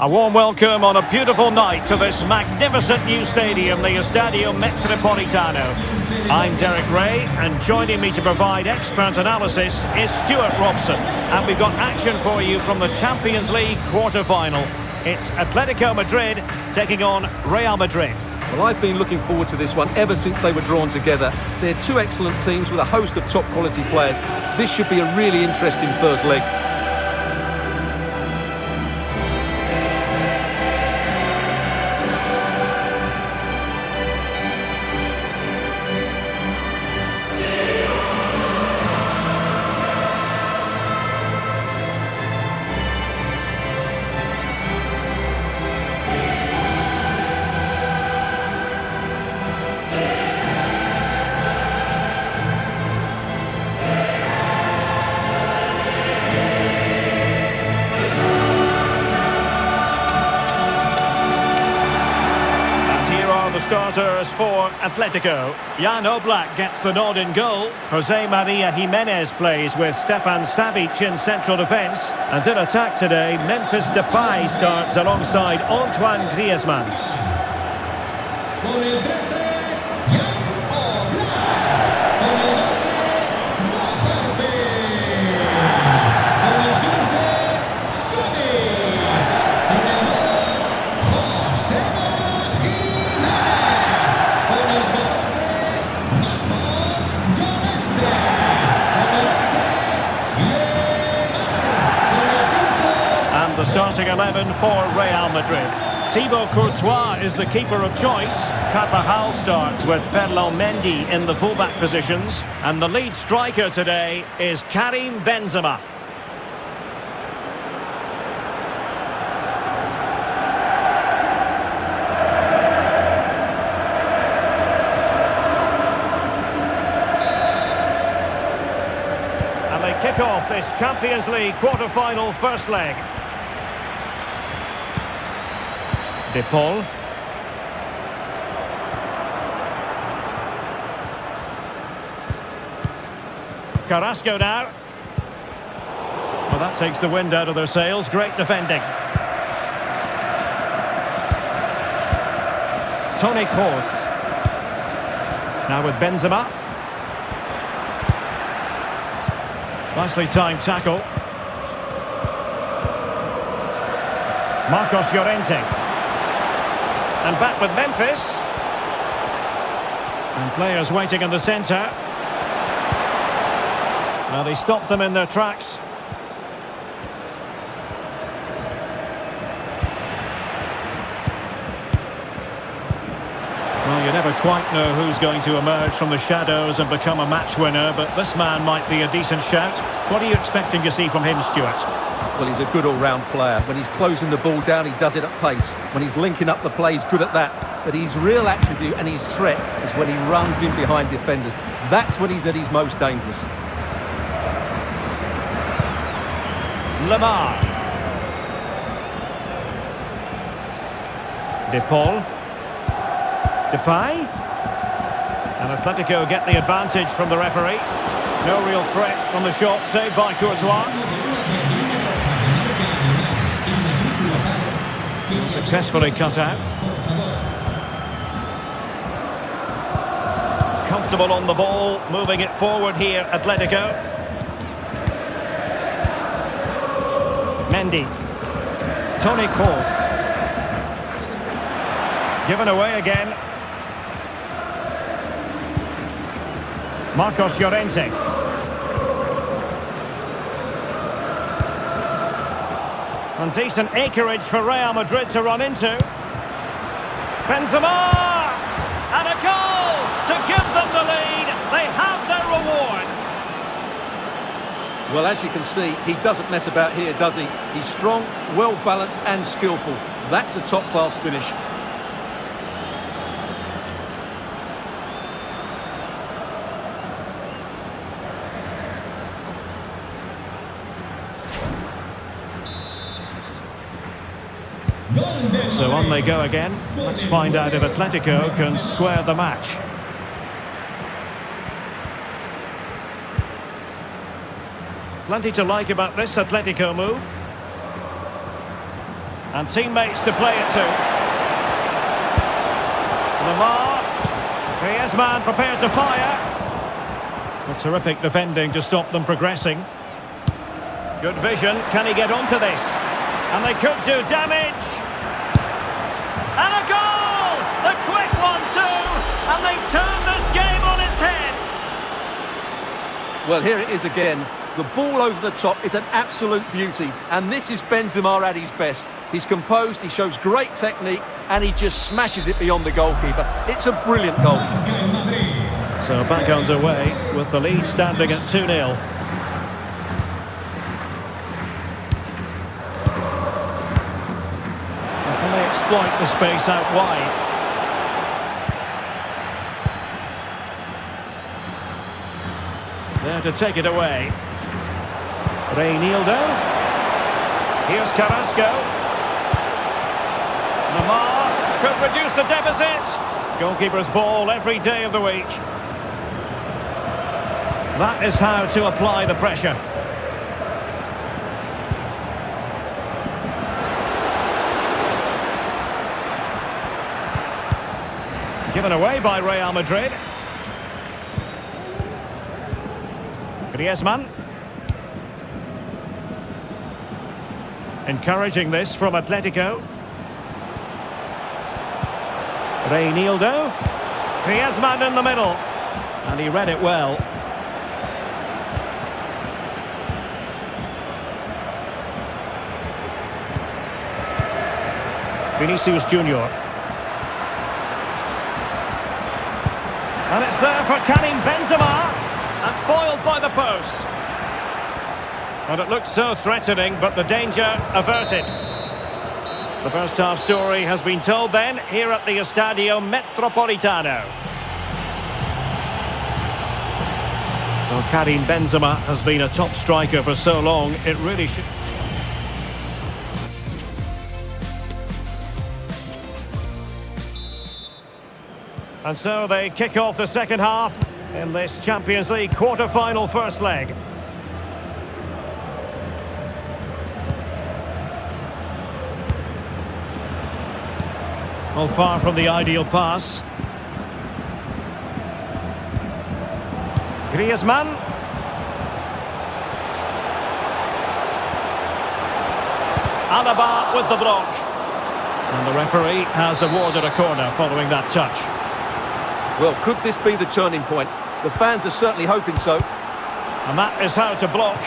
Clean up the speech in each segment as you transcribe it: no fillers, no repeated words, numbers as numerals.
A warm welcome on a beautiful night to this magnificent new stadium, the Estadio Metropolitano. I'm Derek Ray, and joining me to provide expert analysis is Stuart Robson. And we've got action for you from the Champions League quarter-final. It's Atletico Madrid taking on Real Madrid. Well, I've been looking forward to this one ever since they were drawn together. They're two excellent teams with a host of top-quality players. This should be a really interesting first leg. Starters for Atletico. Jan Oblak gets the nod in goal. Jose Maria Jimenez plays with Stefan Savic in central defence. And in attack today, Memphis Depay starts alongside Antoine Griezmann. The starting 11 for Real Madrid. Thibaut Courtois is the keeper of choice. Carvajal starts with Ferland Mendy in the fullback positions. And the lead striker today is Karim Benzema. And they kick off this Champions League quarter-final first leg. De Paul. Carrasco now. Well, that takes the wind out of their sails. Great defending. Toni Kroos. Now with Benzema. Nicely timed tackle. Marcos Llorente. And back with Memphis. And players waiting in the centre. Now they stopped them in their tracks. Well, you never quite know who's going to emerge from the shadows and become a match winner, but this man might be a decent shout. What are you expecting to see from him, Stuart? Well, he's a good all-round player. When he's closing the ball down, he does it at pace. When he's linking up the play, he's good at that. But his real attribute and his threat is when he runs in behind defenders. That's when he's at his most dangerous. Lamar. De Paul. Depay. And Atletico get the advantage from the referee. No real threat on the shot, saved by Courtois. Successfully cut out. Comfortable on the ball, moving it forward here, Atletico. Mendy. Toni Kroos. Given away again. Marcos Llorente. And decent acreage for Real Madrid to run into. Benzema! And a goal to give them the lead. They have their reward. Well, as you can see, he doesn't mess about here, does he? He's strong, well-balanced and skillful. That's a top-class finish. So on they go again. Let's find out if Atletico can square the match. Plenty to like about this Atletico move. And teammates to play it to. Lamar. Griezmann prepared to fire. A terrific defending to stop them progressing. Good vision. Can he get onto this? And they could do damage. And a goal! The quick one too! And they've turned this game on its head. Well, here it is again. The ball over the top is an absolute beauty. And this is Benzema at his best. He's composed, he shows great technique, and he just smashes it beyond the goalkeeper. It's a brilliant goal. So back underway with the lead standing at 2-0. Can they exploit the space out wide? There to take it away. Reinildo. Here's Carrasco. Lamar could reduce the deficit. Goalkeeper's ball every day of the week. That is how to apply the pressure. Given away by Real Madrid. Griezmann. Encouraging this from Atletico. Reinildo. Griezmann in the middle. And he read it well. Vinicius Junior. And it's there for Karim Benzema. And foiled by the post. And it looked so threatening, but the danger averted. The first half story has been told then, here at the Estadio Metropolitano. Well, Karim Benzema has been a top striker for so long, it really should... And so they kick off the second half in this Champions League quarter-final first leg. Well, far from the ideal pass. Griezmann. Alaba with the block. And the referee has awarded a corner following that touch. Well, could this be the turning point? The fans are certainly hoping so. And that is how to block.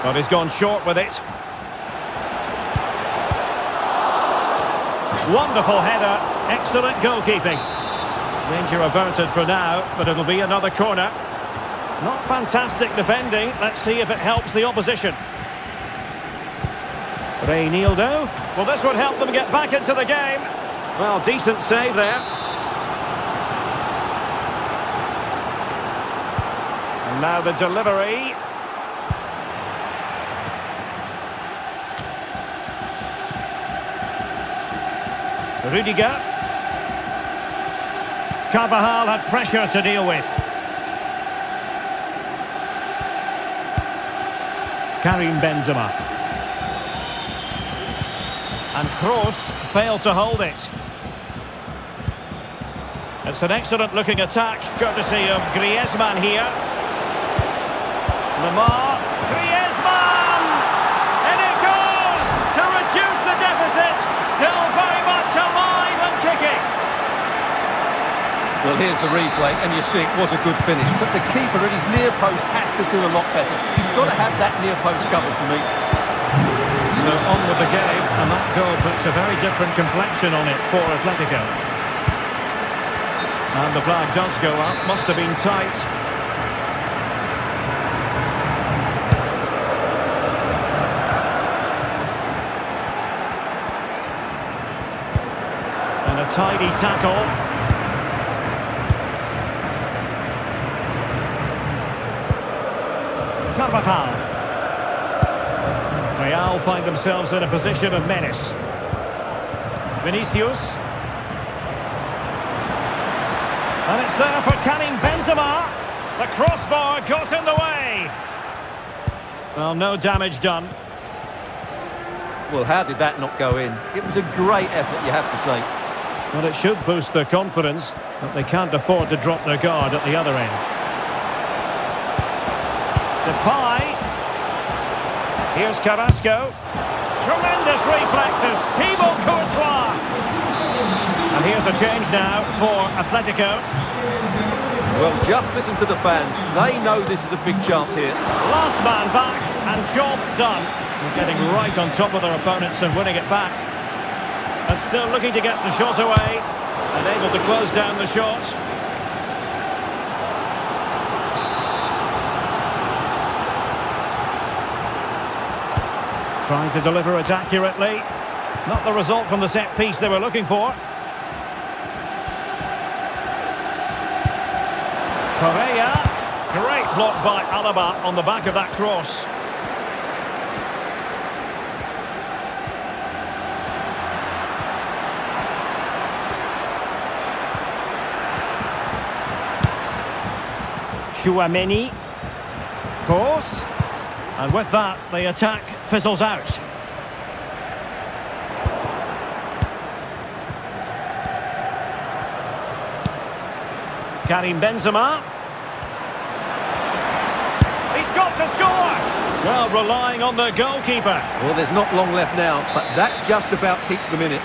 But he's gone short with it. Wonderful header. Excellent goalkeeping. Danger averted for now, but it'll be another corner. Not fantastic defending. Let's see if it helps the opposition. Reinildo. Well, this would help them get back into the game. Well, decent save there. And now the delivery. Rudiger. Carvajal had pressure to deal with. Karim Benzema. And Kroos failed to hold it. It's an excellent looking attack, courtesy of Griezmann here. Lamar. Griezmann! And it goes to reduce the deficit. Still very much alive and kicking. Well, here's the replay, and you see it was a good finish. But the keeper at his near post has to do a lot better. He's got to have that near post covered for me. So on with the game, and that goal puts a very different complexion on it for Atletico. And the flag does go up, must have been tight. And a tidy tackle. Carvajal. Real find themselves in a position of menace. Vinicius. And it's there for Karim Benzema. The crossbar got in the way. Well, no damage done. Well, how did that not go in? It was a great effort, you have to say. Well, it should boost their confidence, but they can't afford to drop their guard at the other end. Depay. Here's Carrasco. Tremendous reflexes. Thibaut Courtois. And here's a change now for Atletico. Well, just listen to the fans. They know this is a big chance here. Last man back and job done. They're getting right on top of their opponents and winning it back. And still looking to get the shot away. And able to close down the shot. Trying to deliver it accurately. Not the result from the set piece they were looking for. Correa. Great block by Alaba on the back of that cross. Tchouaméni. Course. And with that, the attack fizzles out. Karim Benzema. He's got to score! Well, relying on the goalkeeper. Well, there's not long left now, but that just about keeps them in it.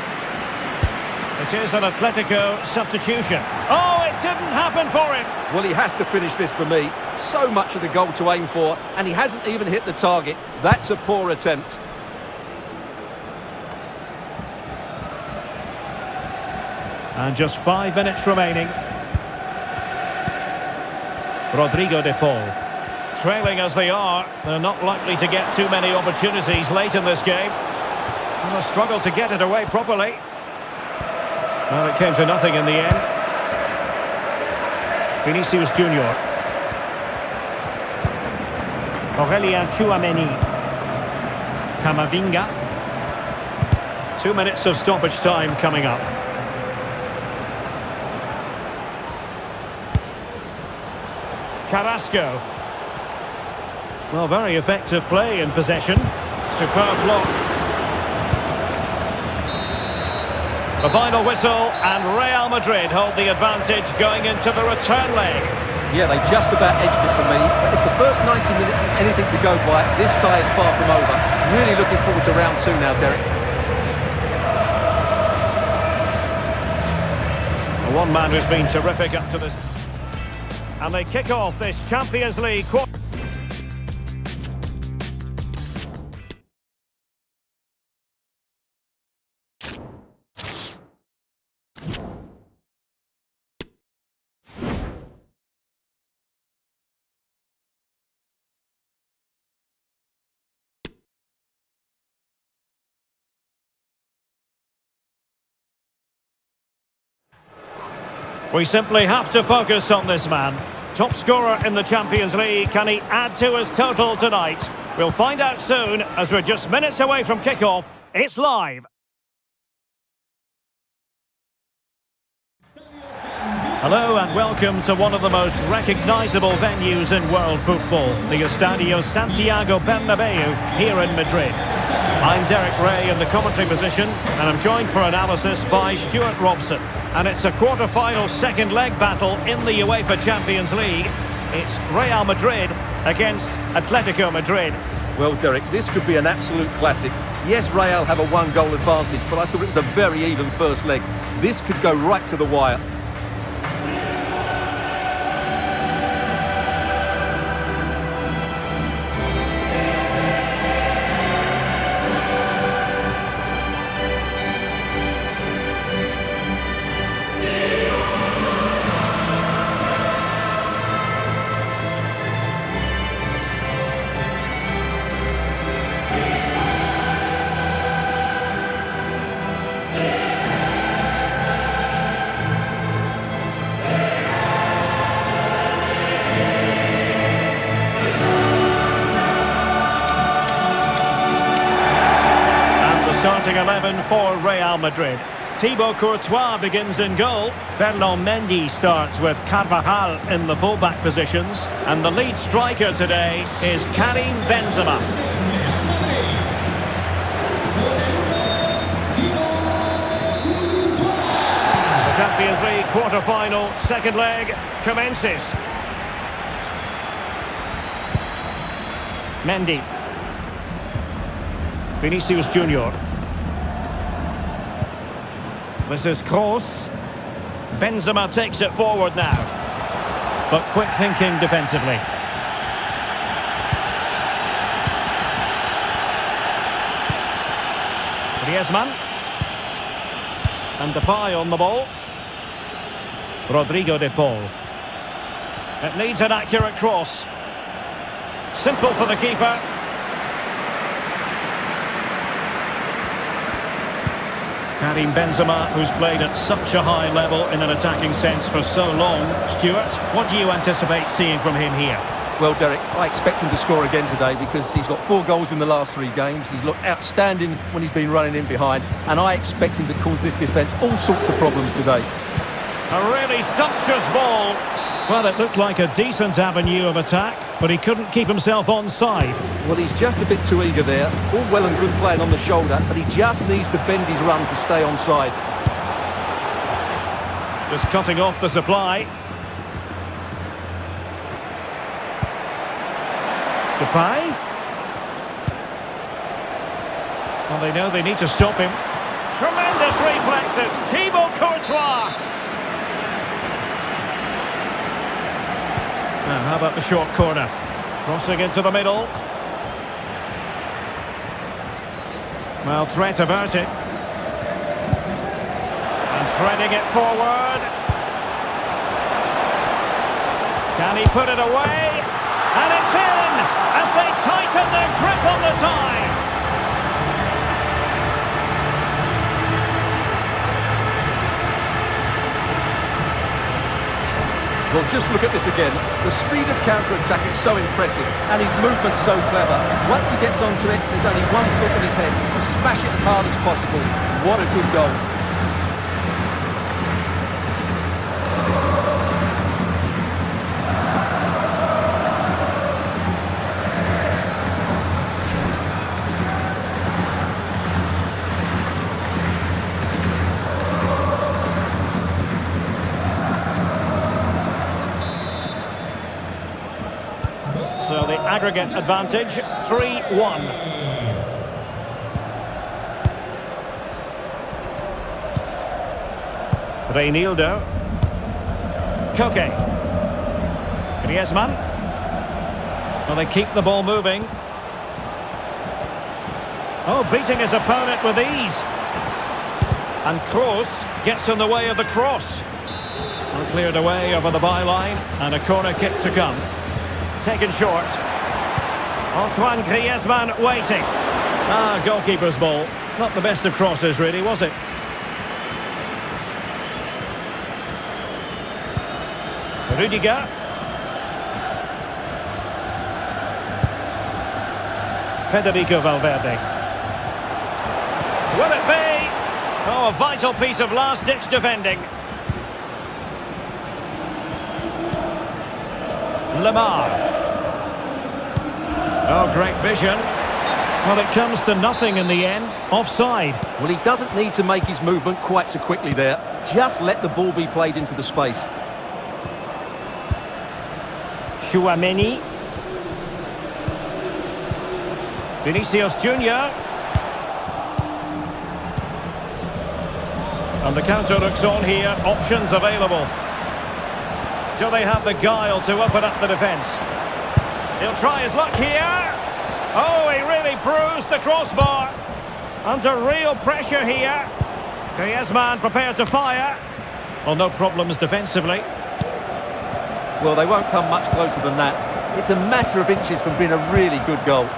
It is an Atletico substitution. Oh, it didn't happen for him. Well, he has to finish this for me. So much of the goal to aim for, and he hasn't even hit the target. That's a poor attempt. And just 5 minutes remaining. Rodrigo de Paul. Trailing as they are, they're not likely to get too many opportunities late in this game. And they'll struggle to get it away properly. Well, it came to nothing in the end. Vinicius Junior. Aurelien Tchouaméni. Camavinga. 2 minutes of stoppage time coming up. Carrasco. Well, very effective play in possession. Superb block. The final whistle, and Real Madrid hold the advantage going into the return leg. Yeah, they just about edged it for me. But if the first 90 minutes is anything to go by, this tie is far from over. Really looking forward to round 2 now, Derek. One man who's been terrific up to this. And they kick off this Champions League quarter. We simply have to focus on this man. Top scorer in the Champions League. Can he add to his total tonight? We'll find out soon as we're just minutes away from kickoff. It's live. Hello and welcome to one of the most recognisable venues in world football, the Estadio Santiago Bernabeu here in Madrid. I'm Derek Ray in the commentary position, and I'm joined for analysis by Stuart Robson. And it's a quarter-final second leg battle in the UEFA Champions League. It's Real Madrid against Atletico Madrid. Well, Derek, this could be an absolute classic. Yes, Real have a one-goal advantage, but I thought it was a very even first leg. This could go right to the wire. Starting 11 for Real Madrid. Thibaut Courtois begins in goal. Ferland Mendy starts with Carvajal in the full-back positions. And the lead striker today is Karim Benzema. The Champions League quarter-final second leg commences. Mendy. Vinicius Junior. This is Kroos. Benzema takes it forward now. But quick thinking defensively. Griezmann. And Depay on the ball. Rodrigo de Paul. It needs an accurate cross. Simple for the keeper. Karim Benzema, who's played at such a high level in an attacking sense for so long. Stuart, what do you anticipate seeing from him here? Well, Derek, I expect him to score again today because he's got 4 goals in the last 3 games. He's looked outstanding when he's been running in behind, and I expect him to cause this defence all sorts of problems today. A really sumptuous ball. Well, it looked like a decent avenue of attack, but he couldn't keep himself onside. Well, he's just a bit too eager there. All well and good playing on the shoulder, but he just needs to bend his run to stay onside. Just cutting off the supply. Depay. Well, they know they need to stop him. Tremendous reflexes. Thibaut Courtois. Now, how about the short corner? Crossing into the middle. Well, threat averted. And threading it forward. Can he put it away? And it's in! As they tighten their grip on the tie. Well, just look at this again. The speed of counter-attack is so impressive, and his movement's so clever. Once he gets onto it, there's only one flick of his head. He'll smash it as hard as possible. What a good goal. So the aggregate advantage, 3-1. Reinildo. Koke. Griezmann. Well, they keep the ball moving. Oh, beating his opponent with ease. And Kroos gets in the way of the cross. Well, cleared away over the byline, and a corner kick to come. Taken short. Antoine Griezmann waiting. Goalkeeper's ball. Not the best of crosses, really, was it? Rudiger. Federico Valverde. Will it be? Oh, a vital piece of last-ditch defending. Lemar. Oh, great vision. Well, it comes to nothing in the end. Offside. Well, he doesn't need to make his movement quite so quickly there. Just let the ball be played into the space. Chouameni. Vinicius Junior. And the counter looks on here. Options available. Do they have the guile to open up the defence? He'll try his luck here. Oh, he really bruised the crossbar. Under real pressure here. Griezmann prepared to fire. Well, no problems defensively. Well, they won't come much closer than that. It's a matter of inches from being a really good goal.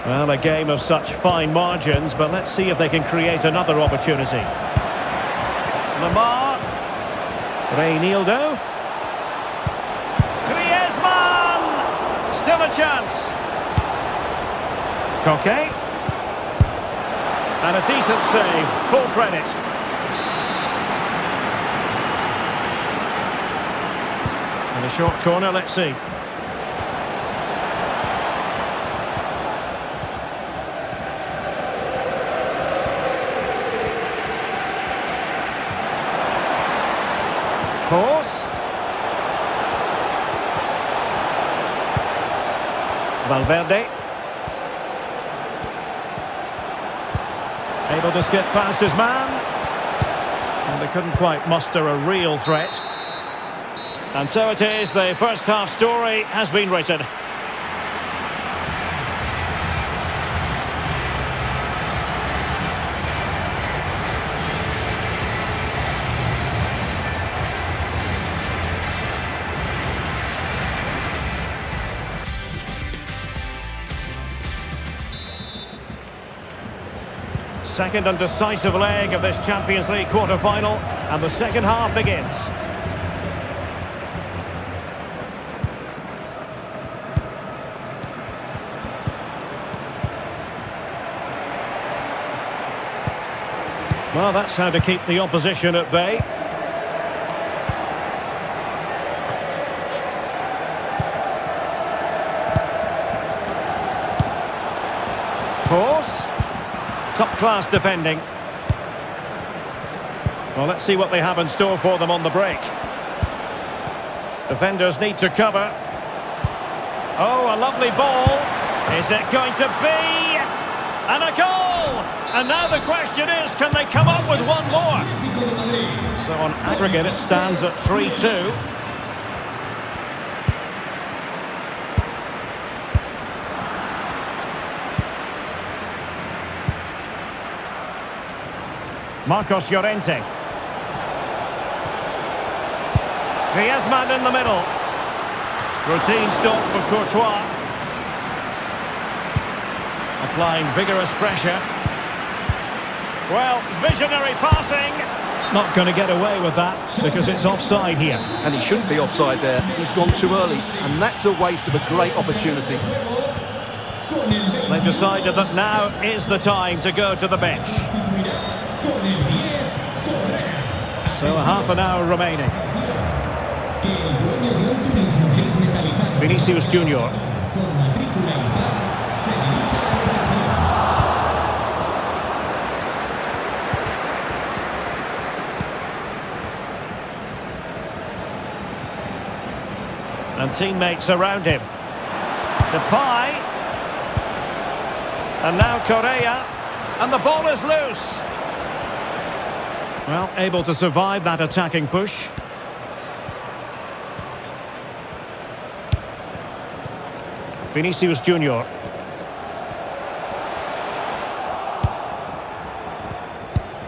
Well, a game of such fine margins, but let's see if they can create another opportunity. Lemar. Reinildo. Griezmann! Still a chance. Koke. And a decent save. Full credit. And a short corner, let's see. Course. Valverde. Able to skip past his man. And they couldn't quite muster a real threat. And so it is, the first half story has been written. Second and decisive leg of this Champions League quarter-final, and the second half begins. Well, that's how to keep the opposition at bay. Course. Top-class defending. Well, let's see what they have in store for them on the break. Defenders need to cover. Oh, a lovely ball. Is it going to be? And a goal! And now the question is, can they come up with one more? So on aggregate, it stands at 3-2. Marcos Llorente. Griezmann in the middle. Routine stop for Courtois. Applying vigorous pressure. Well, visionary passing. Not going to get away with that because it's offside here. And he shouldn't be offside there. He's gone too early, and that's a waste of a great opportunity. They've decided that now is the time to go to the bench. So half an hour remaining. Vinicius Junior. And teammates around him. Depay. And now Correa. And the ball is loose. Well, able to survive that attacking push. Vinicius Junior.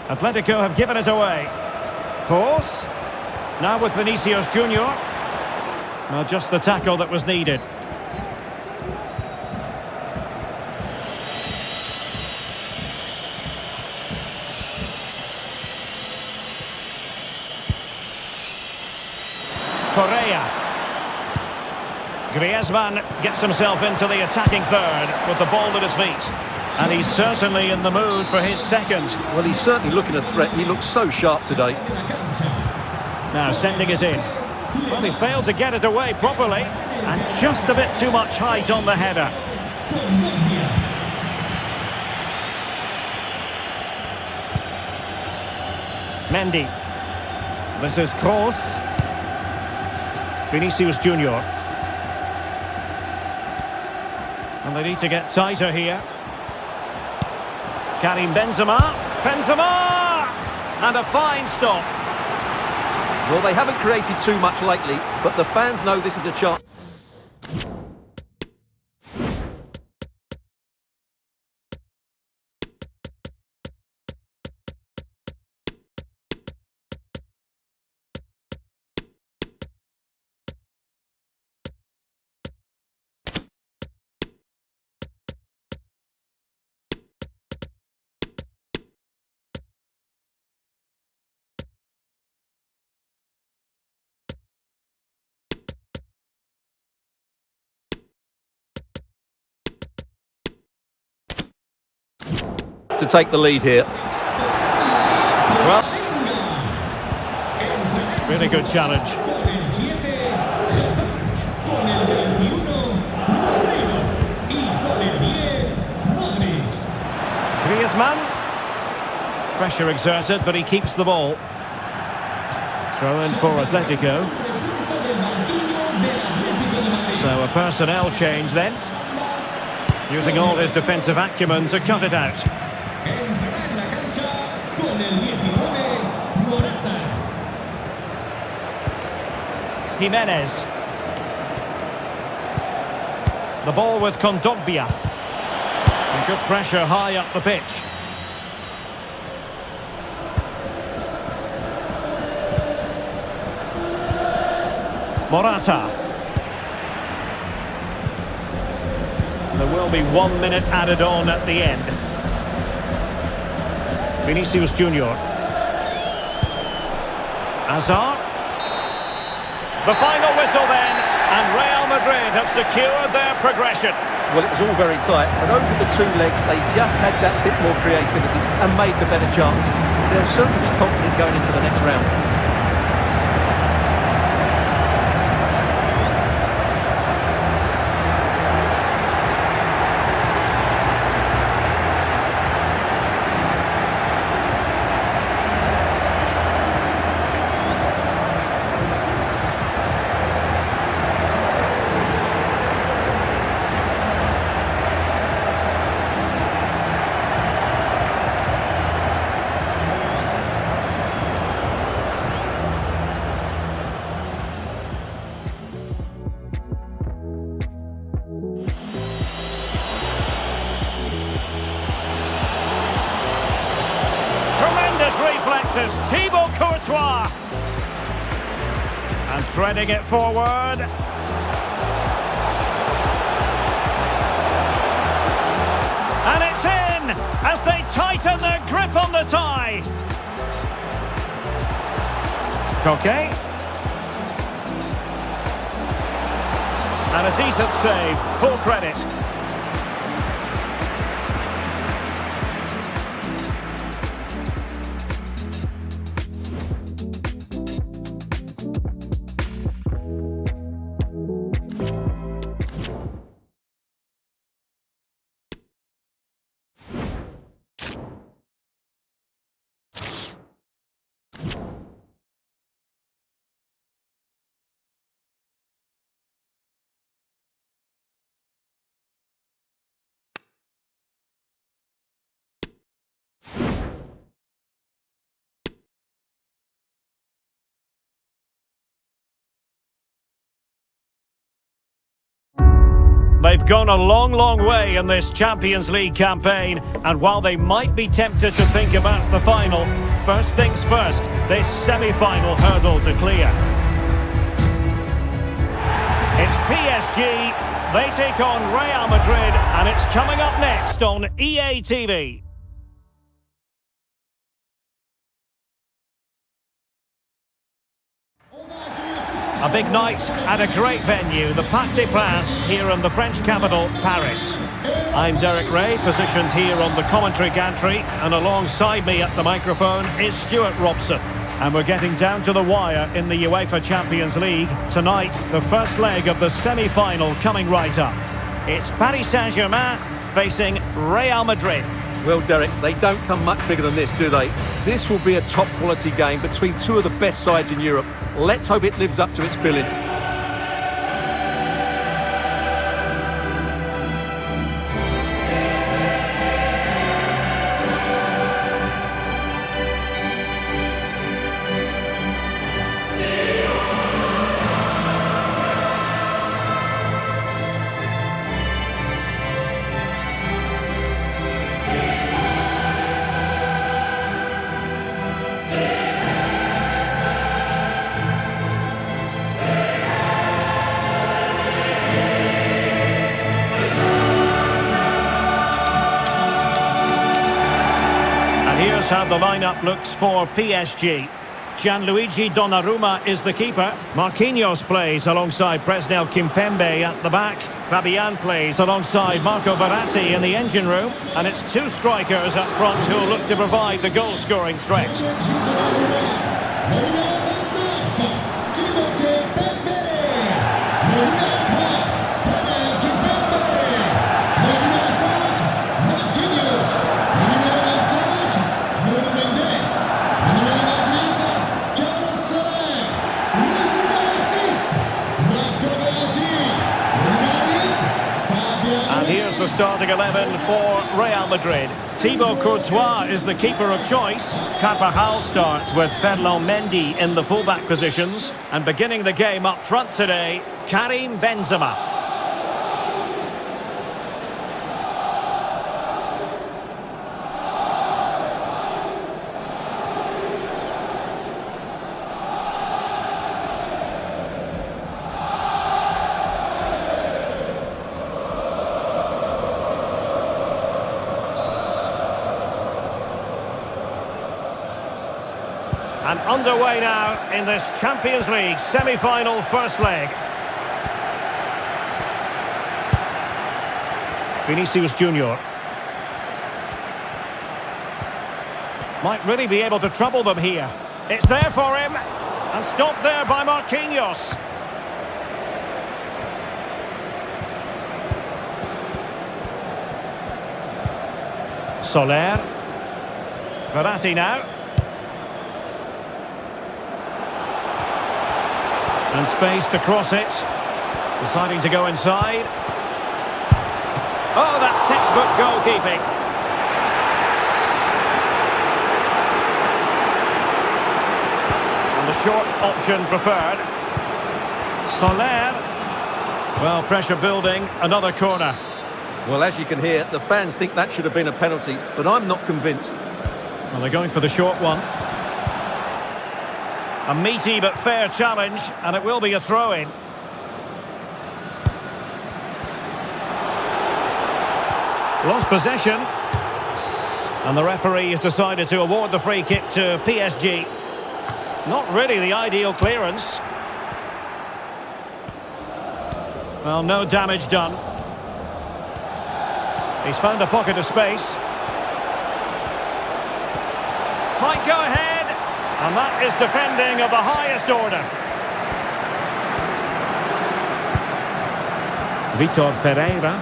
Atletico have given it away. Course. Now with Vinicius Junior. Well, just the tackle that was needed. Correa. Griezmann gets himself into the attacking third with the ball at his feet. And he's certainly in the mood for his second. Well, he's certainly looking a threat. He looks so sharp today. Now sending it in. Well, he failed to get it away properly. And just a bit too much height on the header. Mendy. This is Kroos. Vinicius Junior. And they need to get tighter here. Karim Benzema. Benzema! And a fine stop. Well, they haven't created too much lately, but the fans know this is a chance. To take the lead here. Well, really good challenge. Griezmann. Pressure exerted, but he keeps the ball. Throw in for Atletico. So a personnel change then. Using all his defensive acumen to cut it out. Jimenez. The ball with Kondogbia. And good pressure high up the pitch. Morata. There will be 1 minute added on at the end. Vinicius Junior. Hazard. The final whistle then, and Real Madrid have secured their progression. Well, it was all very tight, but over the two legs, they just had that bit more creativity and made the better chances. They'll certainly be confident going into the next round. Reflexes, Thibaut Courtois. And threading it forward. And it's in as they tighten their grip on the tie. Coquet. And a decent save, full credit. They've gone a long, long way in this Champions League campaign, and while they might be tempted to think about the final, first things first, this semi-final hurdle to clear. It's PSG, they take on Real Madrid, and it's coming up next on EA TV. A big night at a great venue, the Parc des Princes, here in the French capital, Paris. I'm Derek Ray, positioned here on the commentary gantry, and alongside me at the microphone is Stuart Robson. And we're getting down to the wire in the UEFA Champions League. Tonight, the first leg of the semi-final coming right up. It's Paris Saint-Germain facing Real Madrid. Well, Derek, they don't come much bigger than this, do they? This will be a top-quality game between two of the best sides in Europe. Let's hope it lives up to its billing. Here's how the lineup looks for PSG. Gianluigi Donnarumma is the keeper. Marquinhos plays alongside Presnel Kimpembe at the back. Fabian plays alongside Marco Verratti in the engine room. And it's two strikers up front who will look to provide the goal-scoring threat. starting 11 for Real Madrid. Thibaut Courtois is the keeper of choice. Carvajal starts with Ferland Mendy in the fullback positions. And beginning the game up front today, Karim Benzema. And underway now in this Champions League semi-final first leg. Vinicius Junior might really be able to trouble them here. It's there for him, and stopped there by Marquinhos. Soler. Verratti now. And space to cross it. Deciding to go inside. Oh, that's textbook goalkeeping. And the short option preferred. Soler. Well, pressure building. Another corner. Well, as you can hear, the fans think that should have been a penalty, but I'm not convinced. Well, they're going for the short one. A meaty but fair challenge, and it will be a throw-in. Lost possession. And the referee has decided to award the free kick to PSG. Not really the ideal clearance. Well, no damage done. He's found a pocket of space. Might go ahead. And that is defending of the highest order. Vitor Ferreira.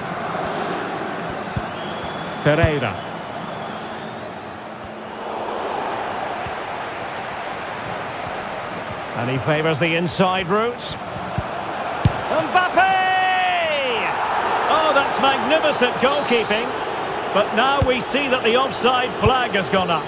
And he favours the inside route. Mbappe! Oh, that's magnificent goalkeeping. But now we see that the offside flag has gone up.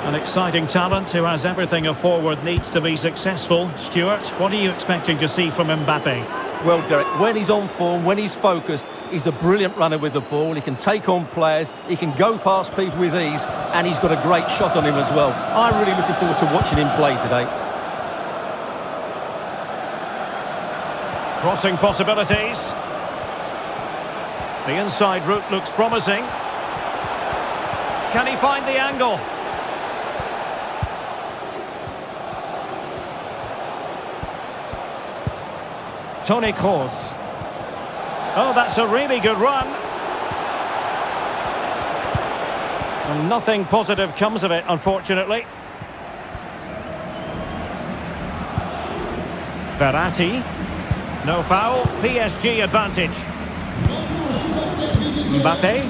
An exciting talent who has everything a forward needs to be successful. Stuart, what are you expecting to see from Mbappe? Well, Derek, when he's on form, when he's focused, he's a brilliant runner with the ball. He can take on players, he can go past people with ease, and he's got a great shot on him as well. I'm really looking forward to watching him play today. Crossing possibilities. The inside route looks promising. Can he find the angle? Toni Kroos. Oh, that's a really good run. And nothing positive comes of it, unfortunately. Verratti. No foul. PSG advantage. Mbappe.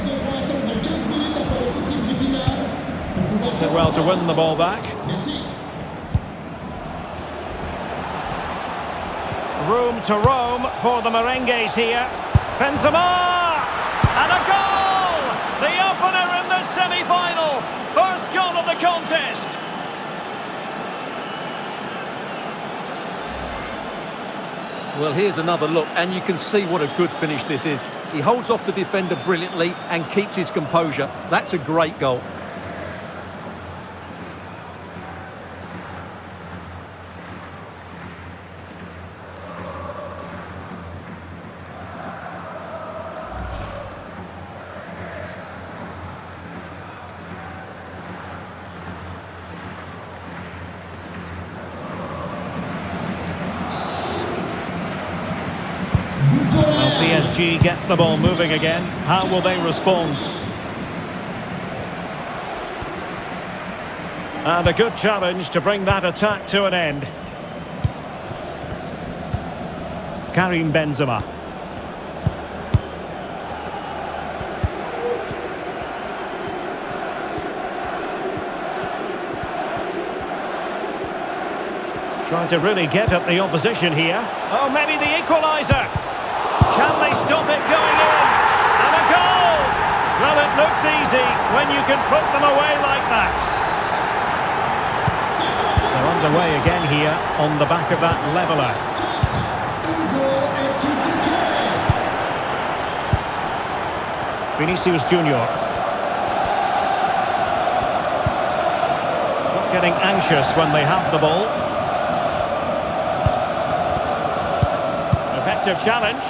Did well to win the ball back. Room to roam for the merengues here. Benzema! And a goal! The opener in the semi-final. First goal of the contest. Well, here's another look, and you can see what a good finish this is. He holds off the defender brilliantly and keeps his composure. That's a great goal. PSG get the ball moving again. How will they respond? And a good challenge to bring that attack to an end. Karim Benzema. Trying to really get at the opposition here. Oh, maybe the equaliser. Can they stop it going in? And a goal! Well, it looks easy when you can put them away like that. So underway again here on the back of that leveller. Vinicius Junior. Not getting anxious when they have the ball. Effective challenge.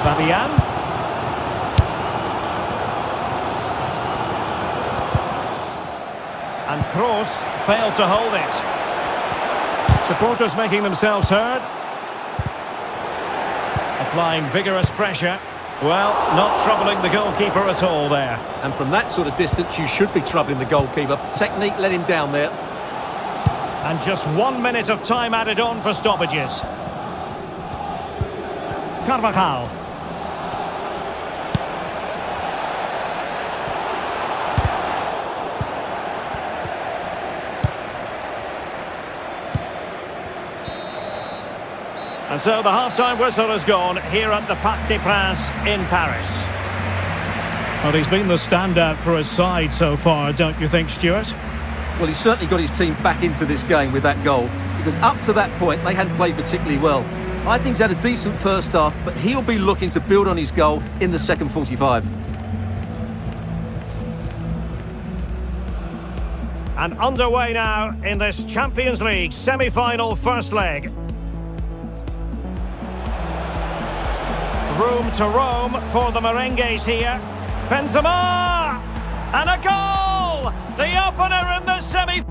Fabian. And Kroos failed to hold it. Supporters making themselves heard. Applying vigorous pressure. Well, not troubling the goalkeeper at all there. And from that sort of distance, you should be troubling the goalkeeper. Technique let him down there. And just 1 minute of time added on for stoppages. Carvajal. And so the half-time whistle has gone here at the Parc des Princes in Paris. Well, he's been the standout for his side so far, don't you think, Stuart? Well, he's certainly got his team back into this game with that goal, because up to that point, they hadn't played particularly well. I think he's had a decent first half, but he'll be looking to build on his goal in the second 45. And underway now in this Champions League semi-final first leg. Room to roam for the merengues here. Benzema! And a goal! The opener in the semi...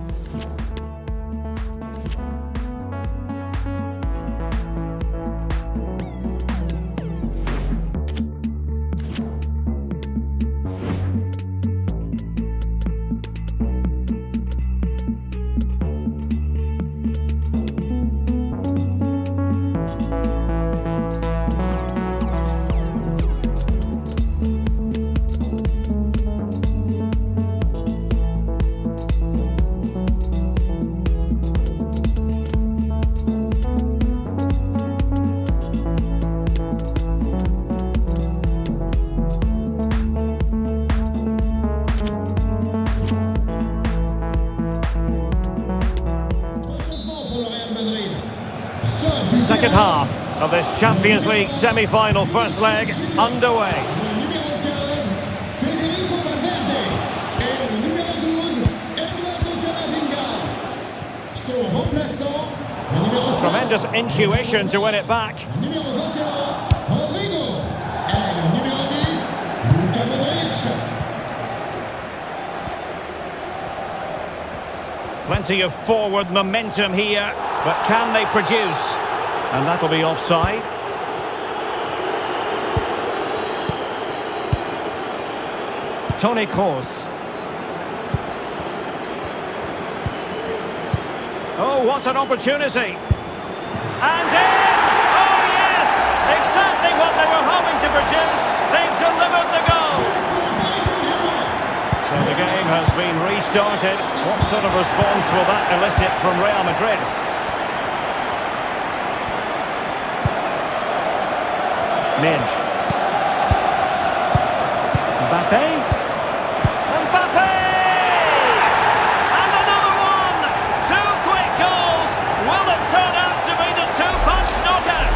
Second half of this Champions League semi-final first leg underway. Tremendous intuition to win it back. Plenty of forward momentum here, but can they produce? And that'll be offside. Toni Kroos. Oh, what an opportunity. And in! Oh, yes! Exactly what they were hoping to produce. They've delivered the goal. So the game has been restarted. What sort of response will that elicit from Real Madrid? Midge. Mbappe. Mbappe! And another one! Two quick goals! Will it turn out to be the two-punch knockout?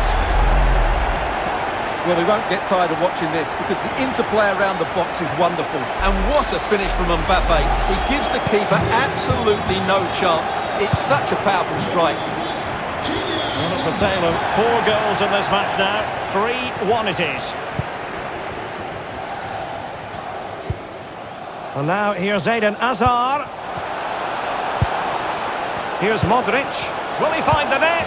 Well, we won't get tired of watching this because the interplay around the box is wonderful. And what a finish from Mbappe. He gives the keeper absolutely no chance. It's such a powerful strike. Well, it's a tale of 4 goals in this match now. 3-1 it is. Well, now here's Eden Hazard. Here's Modric. Will he find the net?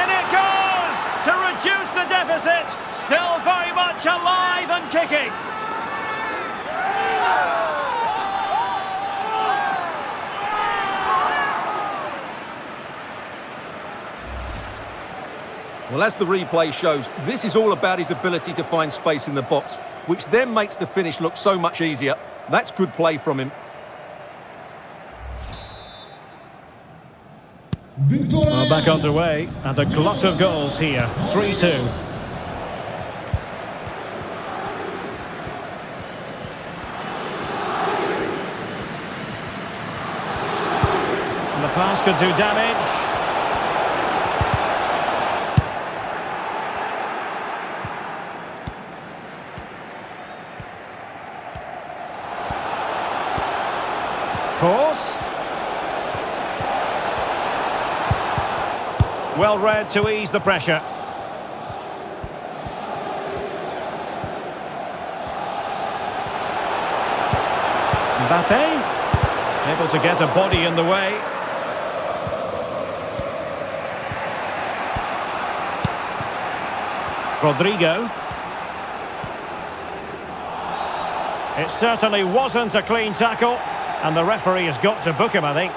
In it goes! To reduce the deficit. Still very much alive and kicking. Well, as the replay shows, this is all about his ability to find space in the box, which then makes the finish look so much easier. That's good play from him. Well, back underway, and a glut of goals here. 3-2. And the pass could do damage. Course. Well read to ease the pressure. Mbappe, able to get a body in the way. Rodrigo. It certainly wasn't a clean tackle, and the referee has got to book him, I think.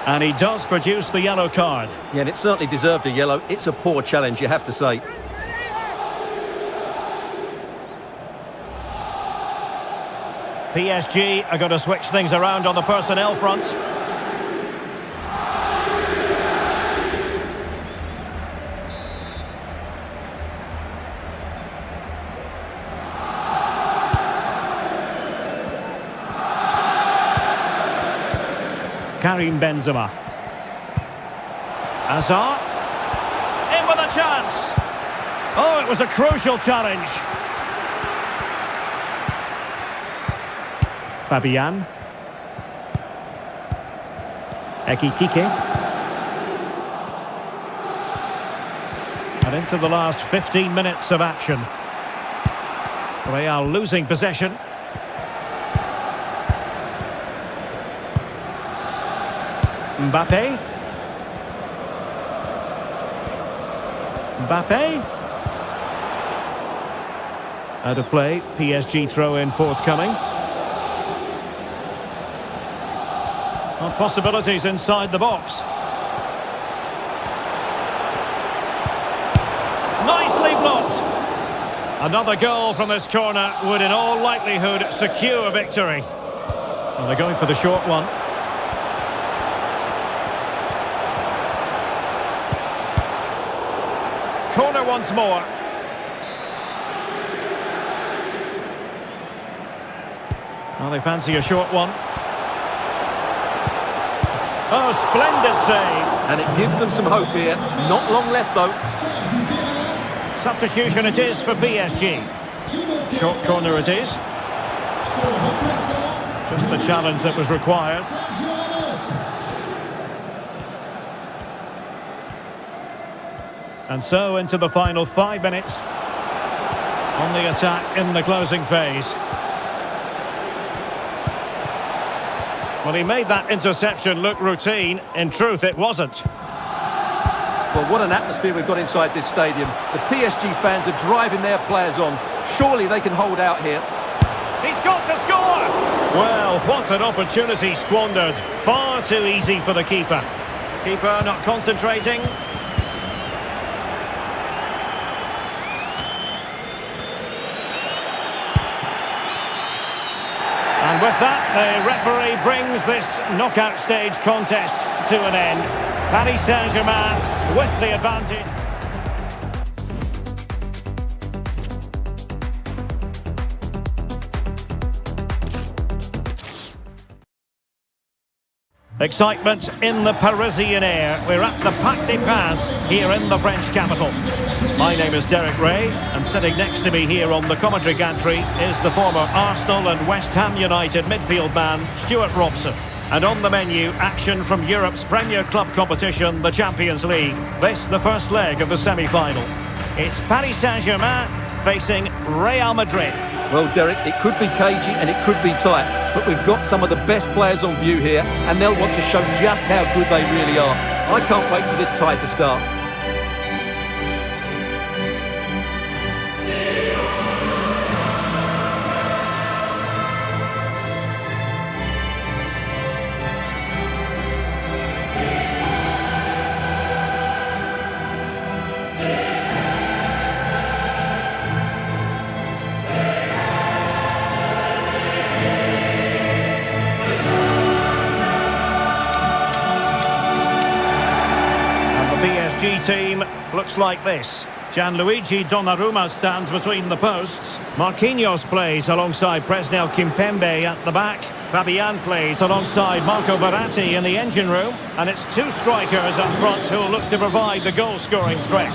And he does produce the yellow card. Yeah, and it certainly deserved a yellow. It's a poor challenge, you have to say. PSG are going to switch things around on the personnel front. Karim Benzema. Hazard. In with a chance. Oh, it was a crucial challenge. Fabian. Ekitike. And into the last 15 minutes of action. They are losing possession. Mbappe. Mbappe. Out of play. PSG throw-in forthcoming. Well, possibilities inside the box. Nicely blocked. Another goal from this corner would in all likelihood secure victory. Well, they're going for the short one. Corner once more. Well, they fancy a short one. Oh, splendid save. And it gives them some hope here. Not long left, though. Substitution it is for PSG. Short corner it is. Just the challenge that was required. And so into the final 5 minutes on the attack in the closing phase. Well, he made that interception look routine. In truth, it wasn't. Well, what an atmosphere we've got inside this stadium. The PSG fans are driving their players on. Surely they can hold out here. He's got to score! Well, what an opportunity squandered. Far too easy for the keeper. Keeper not concentrating. And with that, the referee brings this knockout stage contest to an end. Paris Saint-Germain with the advantage. Excitement in the Parisian air. We're at the Parc des Princes here in the French capital. My name is Derek Ray, and sitting next to me here on the commentary gantry is the former Arsenal and West Ham United midfield man, Stuart Robson. And on the menu, action from Europe's premier club competition, the Champions League. This, the first leg of the semi-final. It's Paris Saint-Germain facing Real Madrid. Well, Derek, it could be cagey and it could be tight, but we've got some of the best players on view here, and they'll want to show just how good they really are. I can't wait for this tie to start. PSG team looks like this. Gianluigi Donnarumma stands between the posts. Marquinhos plays alongside Presnel Kimpembe at the back. Fabian plays alongside Marco Verratti in the engine room. And it's two strikers up front who will look to provide the goal-scoring threat.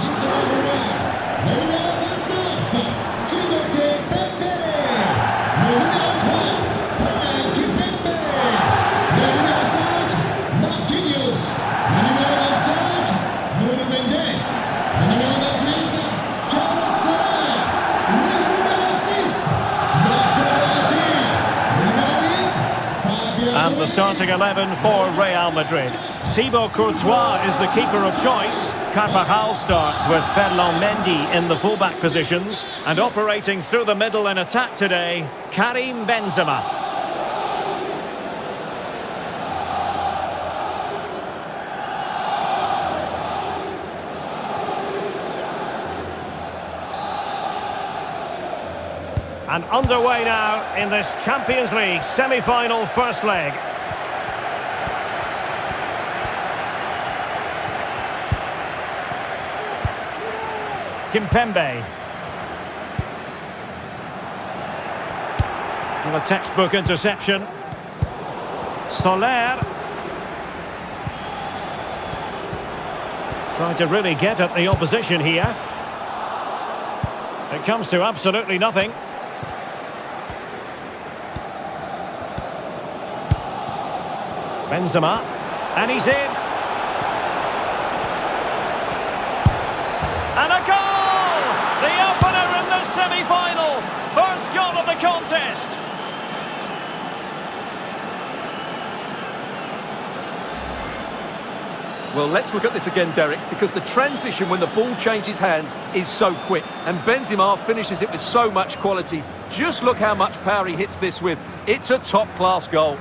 And the starting 11 for Real Madrid. Thibaut Courtois is the keeper of choice. Carvajal starts with Ferland Mendy in the fullback positions. And operating through the middle in attack today, Karim Benzema. And underway now in this Champions League semi-final first leg. Kimpembe. And a textbook interception. Soler. Trying to really get at the opposition here. It comes to absolutely nothing. Benzema, and he's in. And a goal! The opener in the semi-final. First goal of the contest. Well, let's look at this again, Derek, because the transition when the ball changes hands is so quick. And Benzema finishes it with so much quality. Just look how much power he hits this with. It's a top-class goal.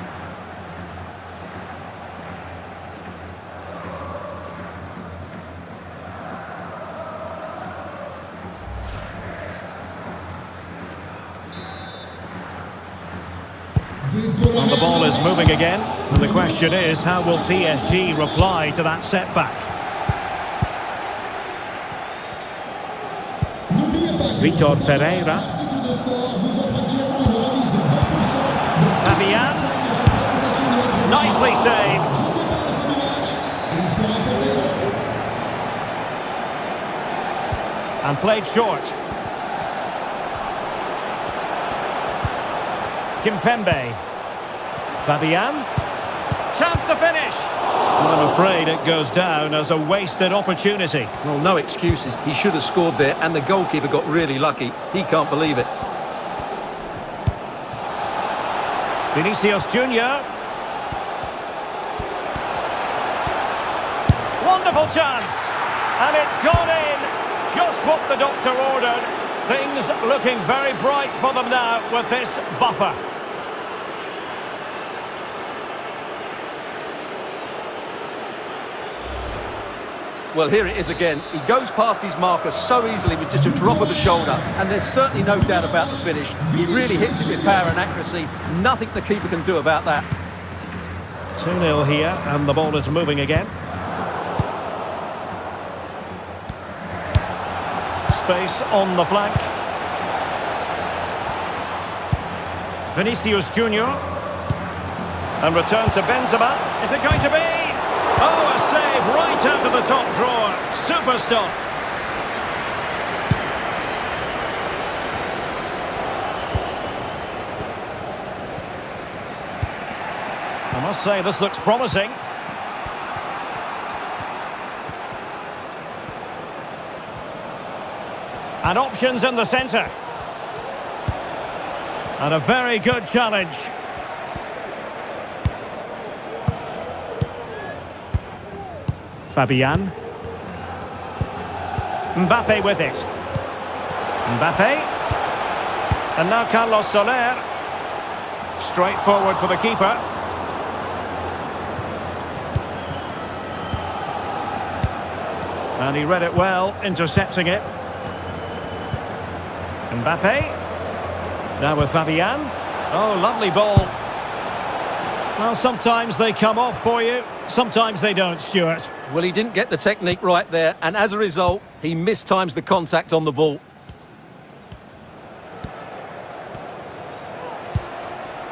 And the ball is moving again. And the question is, how will PSG reply to that setback? Vitor Ferreira. Fabian. Nicely saved. And played short. Kimpembe. Fabian. Chance to finish. Well, I'm afraid it goes down as a wasted opportunity. Well, no excuses. He should have scored there, and the goalkeeper got really lucky. He can't believe it. Vinicius Junior. Wonderful chance. And it's gone in. Just what the doctor ordered. Things looking very bright for them now with this buffer. Well, here it is again. He goes past his marker so easily with just a drop of the shoulder, and there's certainly no doubt about the finish. He really hits it with power and accuracy. Nothing the keeper can do about that. 2-0 here, and the ball is moving again. Space on the flank. Vinicius Junior. And return to Benzema. Is it going to be? Oh, a save right out of the top drawer. Super stop. I must say, this looks promising. And options in the centre. And a very good challenge. Fabian. Mbappe with it. Mbappe. And now Carlos Soler. Straight forward for the keeper. And he read it well, intercepting it. Mbappe. Now with Fabian. Oh, lovely ball. Well, sometimes they come off for you, sometimes they don't, Stuart. Well, he didn't get the technique right there, and as a result, he mistimes the contact on the ball.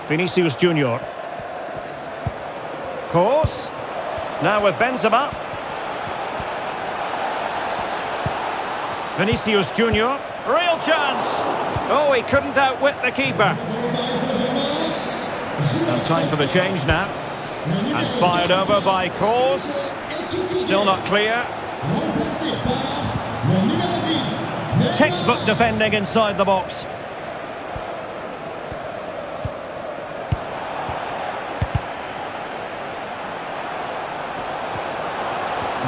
Vinicius Junior. Course. Now with Benzema. Vinicius Junior. Real chance. Oh, he couldn't outwit the keeper. And time for the change now. And fired over by Course. Still not clear. Textbook defending inside the box.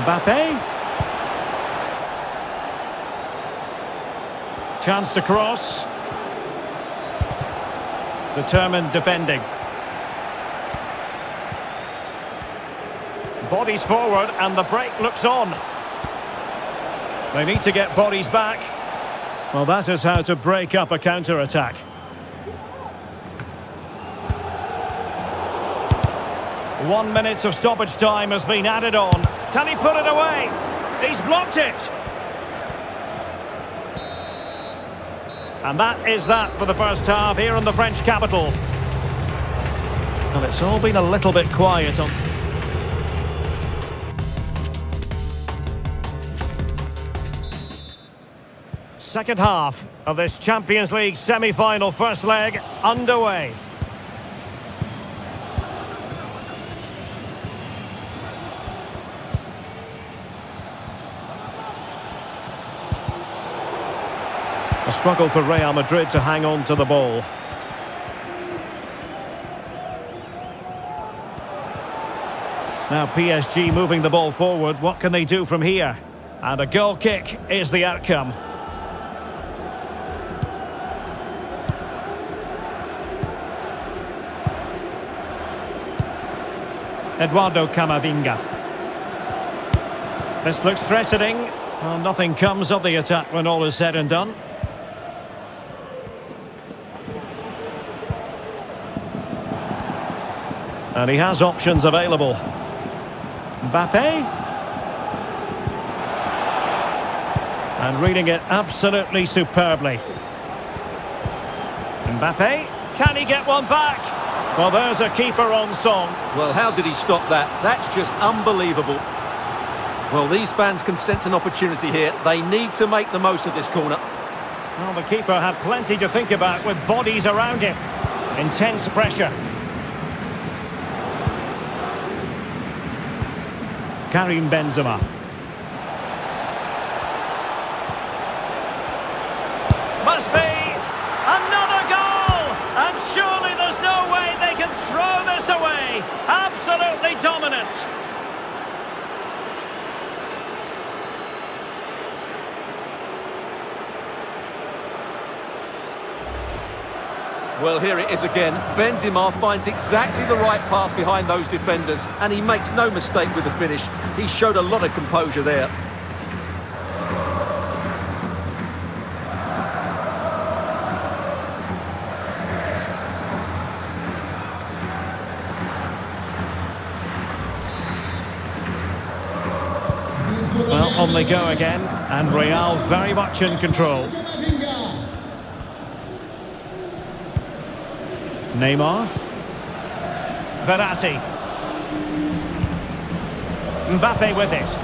Mbappe. Chance to cross. Determined defending. Bodies forward and the break looks on. They need to get bodies back. Well, that is how to break up a counter-attack. One minute of stoppage time has been added on. Can he put it away? He's blocked it. And that is that for the first half here in the French capital. Well, it's all been a little bit quiet on... Second half of this Champions League semi-final first leg underway. A struggle for Real Madrid to hang on to the ball. Now PSG moving the ball forward. What can they do from here? And a goal kick is the outcome. Eduardo Camavinga. This looks threatening. Well, nothing comes of the attack when all is said and done. And he has options available. Mbappe. And reading it absolutely superbly. Mbappe. Can he get one back? Well, there's a keeper on song. Well, how did he stop that? That's just unbelievable. Well, these fans can sense an opportunity here. They need to make the most of this corner. Well, the keeper had plenty to think about with bodies around him. Intense pressure. Karim Benzema. Must be another goal! And surely there's no way they can throw this away. Absolutely dominant. Well, here it is again. Benzema finds exactly the right pass behind those defenders, and he makes no mistake with the finish. He showed a lot of composure there. Well, on they go again, and Real very much in control. Neymar. Verratti. Mbappe with it.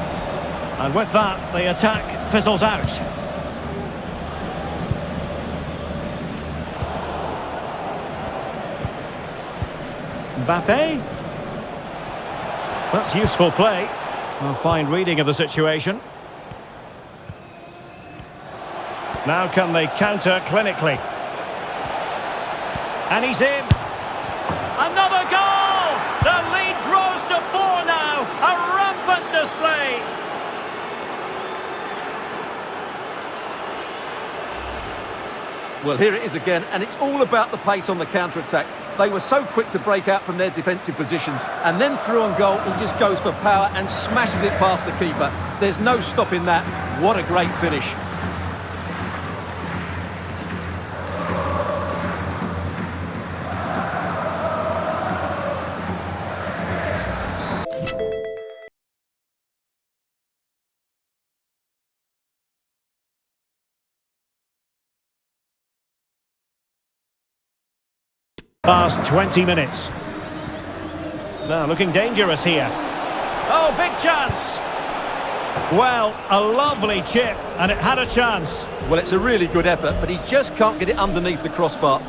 And with that, the attack fizzles out. Mbappe. That's useful play. A fine reading of the situation. Now can they counter clinically? And he's in. Another goal! The lead grows to 4 now. A rampant display. Well, here it is again, and it's all about the pace on the counter-attack. They were so quick to break out from their defensive positions, and then through on goal, he just goes for power and smashes it past the keeper. There's no stopping that. What a great finish. Last 20 minutes. Now looking dangerous here. Oh, big chance! Well, a lovely chip, and it had a chance. Well, it's a really good effort, but he just can't get it underneath the crossbar.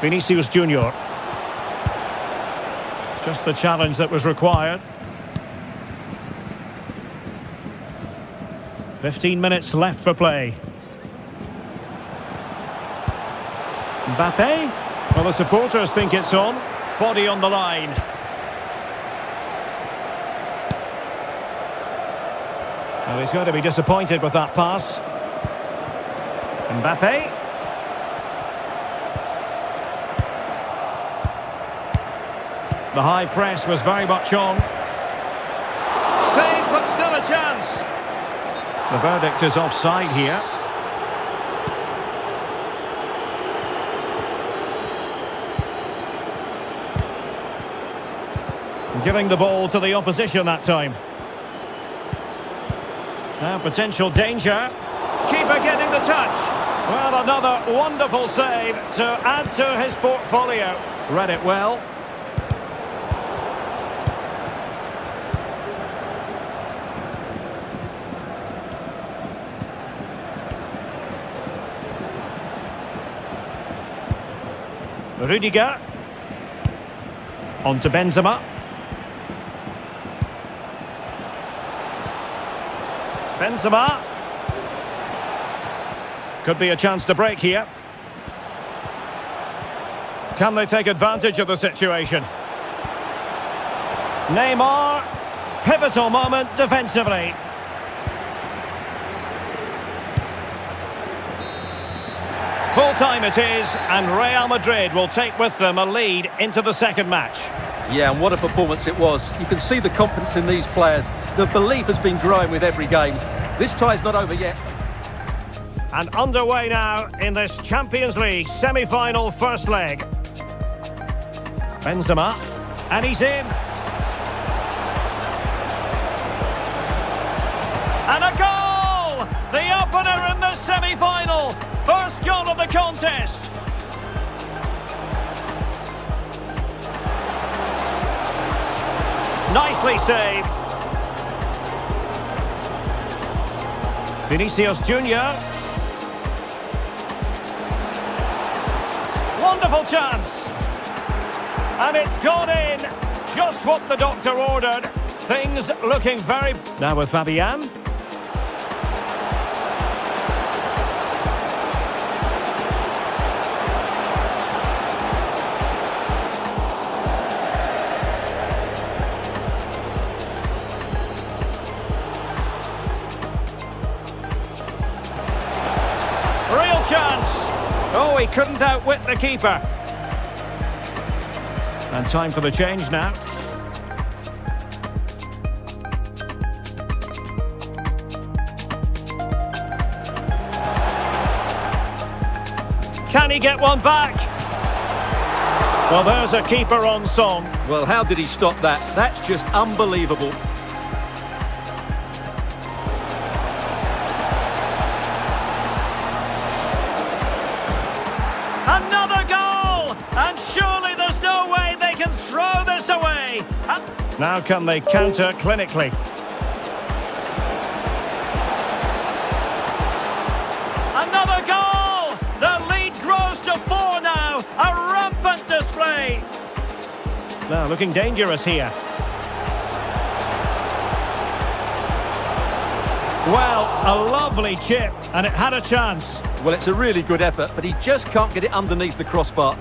Vinicius Junior. Just the challenge that was required. 15 minutes left for play. Mbappe. Well, the supporters think it's on. Body on the line. Well, he's going to be disappointed with that pass. Mbappe. The high press was very much on. Save, but still a chance. The verdict is offside here. Giving the ball to the opposition that time. Now potential danger. Keeper getting the touch. Well, another wonderful save to add to his portfolio. Read it well. Rudiger. On to Benzema. Benzema. Could be a chance to break here. Can they take advantage of the situation? Neymar. Pivotal moment defensively. Full time it is, and Real Madrid will take with them a lead into the second match. Yeah, and what a performance it was. You can see the confidence in these players. The belief has been growing with every game. This tie's not over yet. And underway now in this Champions League semi-final first leg. Benzema, and he's in. And a goal! The opener in the semi-final. First goal of the contest. Nicely saved. Vinicius Junior. Wonderful chance. And it's gone in. Just what the doctor ordered. Things looking very... Now with Fabian. Real chance. Oh, he couldn't outwit the keeper. And time for the change now. Can he get one back? Well, there's a keeper on song. Well, how did he stop that? That's just unbelievable. Another goal! And surely there's no way they can throw this away. Now can they counter clinically? Another goal! The lead grows to 4 now. A rampant display. Now looking dangerous here. Well, a lovely chip, and it had a chance. Well, it's a really good effort, but he just can't get it underneath the crossbar.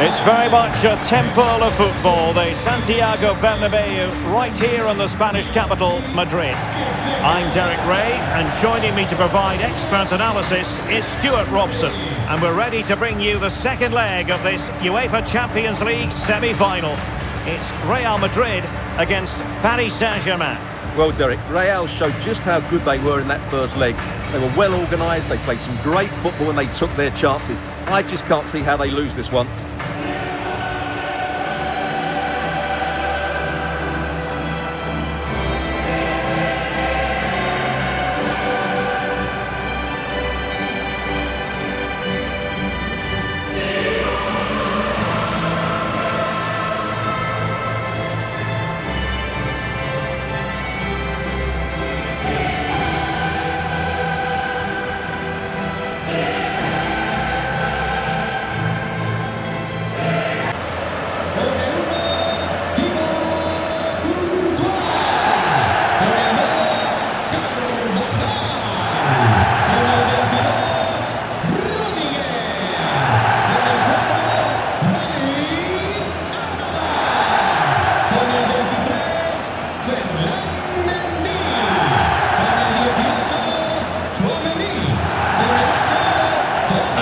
It's very much a temple of football, the Santiago Bernabeu, right here in the Spanish capital, Madrid. I'm Derek Ray, and joining me to provide expert analysis is Stuart Robson. And we're ready to bring you the second leg of this UEFA Champions League semi-final. It's Real Madrid against Paris Saint-Germain. Well, Derek, Real showed just how good they were in that first leg. They were well organised, they played some great football and they took their chances. I just can't see how they lose this one.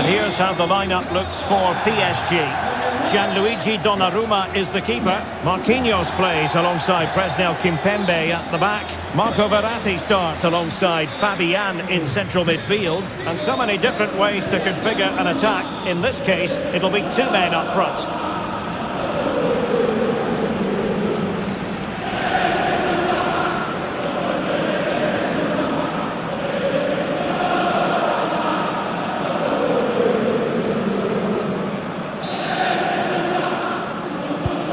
Here's how the lineup looks for PSG. Gianluigi Donnarumma is the keeper. Marquinhos plays alongside Presnel Kimpembe at the back. Marco Verratti starts alongside Fabian in central midfield. And so many different ways to configure an attack. In this case, it'll be two men up front.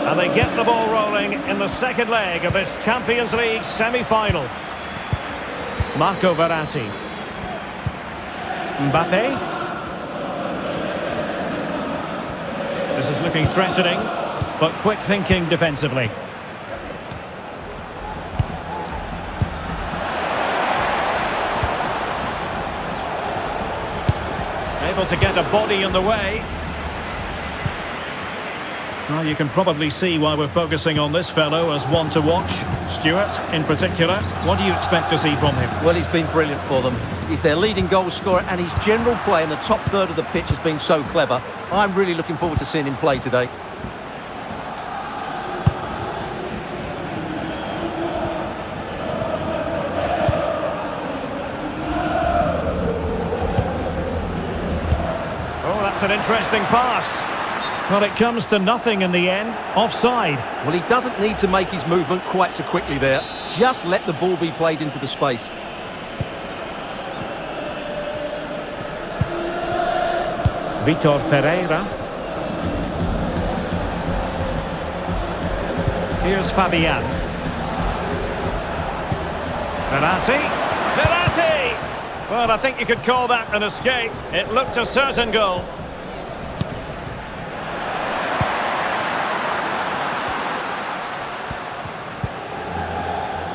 And they get the ball rolling in the second leg of this Champions League semi-final. Marco Verratti. Mbappe. This is looking threatening, but quick thinking defensively. Able to get a body in the way. Well, you can probably see why we're focusing on this fellow as one to watch. Stuart, in particular, what do you expect to see from him? Well, he's been brilliant for them. He's their leading goal scorer and his general play in the top third of the pitch has been so clever. I'm really looking forward to seeing him play today. Oh, that's an interesting pass. Well, it comes to nothing in the end. Offside. Well, he doesn't need to make his movement quite so quickly there. Just let the ball be played into the space. Vitor Ferreira. Here's Fabian. Verratti. Verratti! Well, I think you could call that an escape. It looked a certain goal.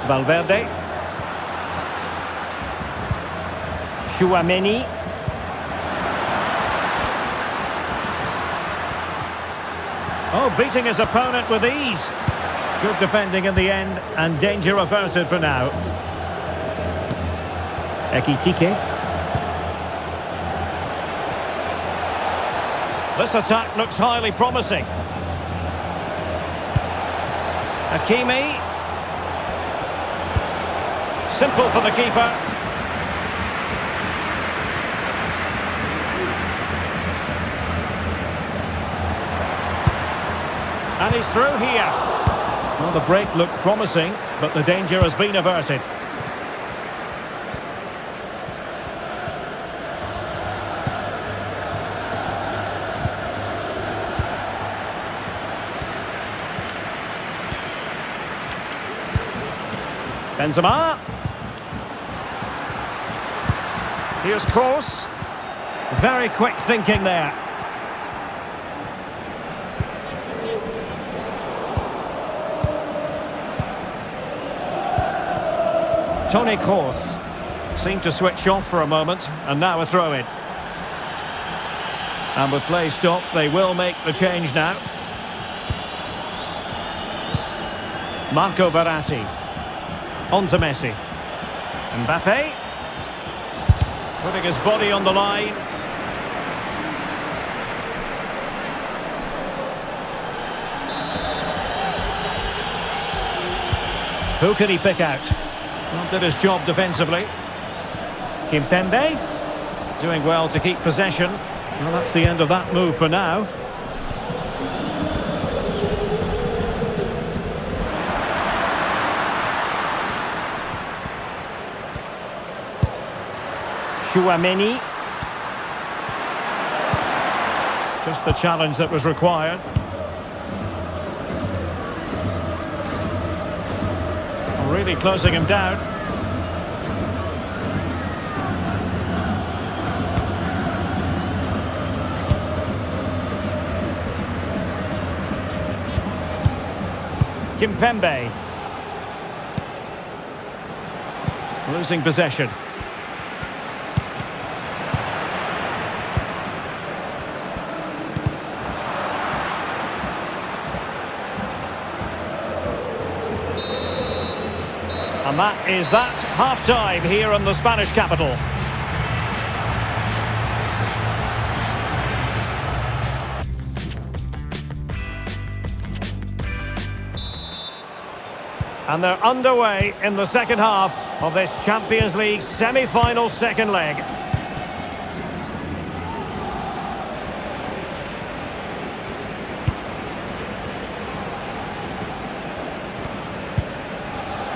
Valverde. Chouameni. Oh, beating his opponent with ease. Good defending in the end, and danger averted for now. Ekitike. This attack looks highly promising. Hakimi. Simple for the keeper. And he's through here. Well, the break looked promising, but the danger has been averted. Benzema. Here's Kroos. Very quick thinking there. Toni Kroos seemed to switch off for a moment, and now a throw-in. And with play stopped, they will make the change now. Marco Verratti. On to Messi. Mbappe. Putting his body on the line. Who can he pick out? Well, did his job defensively. Kimpembe. Doing well to keep possession. Well, that's the end of that move for now. Tchouaméni. Just the challenge that was required. Really closing him down. Kimpembe. Losing possession. And that is that half-time here in the Spanish capital. And they're underway in the second half of this Champions League semi-final second leg.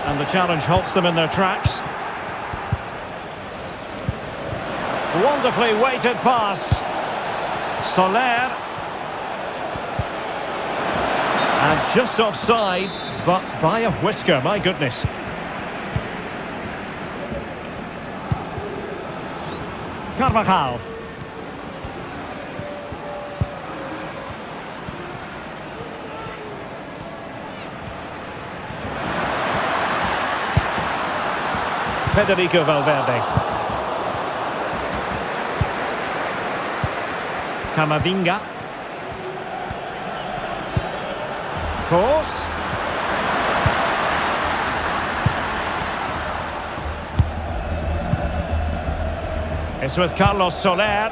And the challenge halts them in their tracks. Wonderfully weighted pass. Soler. And just offside, but by a whisker, my goodness. Carvajal. Federico Valverde. Camavinga. Course. It's with Carlos Soler.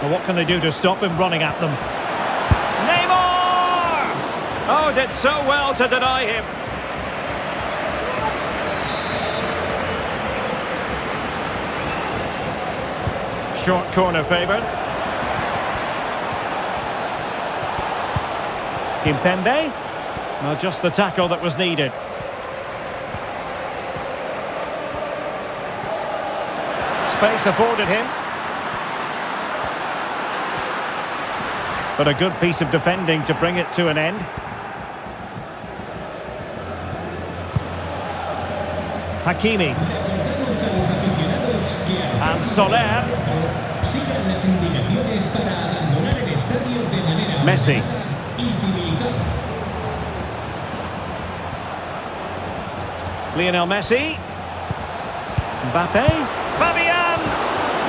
Well, what can they do to stop him running at them? Oh, did so well to deny him. Short corner favoured. Kimpembe. Well, just the tackle that was needed. Space afforded him. But a good piece of defending to bring it to an end. Hakimi. And Soler. Messi. Lionel Messi. Mbappe. Fabian.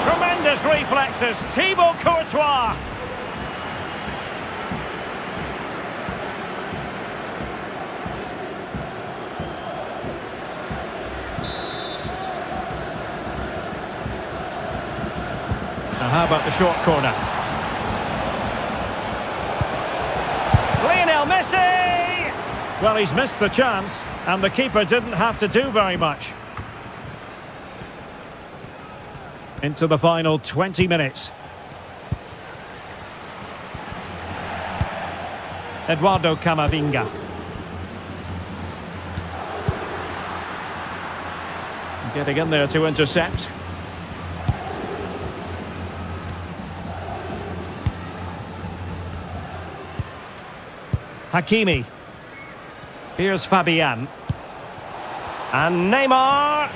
Tremendous reflexes. Thibaut Courtois. Now how about the short corner? Lionel Messi! Well, he's missed the chance, and the keeper didn't have to do very much. Into the final 20 minutes. Eduardo Camavinga. Getting in there to intercept. Hakimi. Here's Fabian. And Neymar.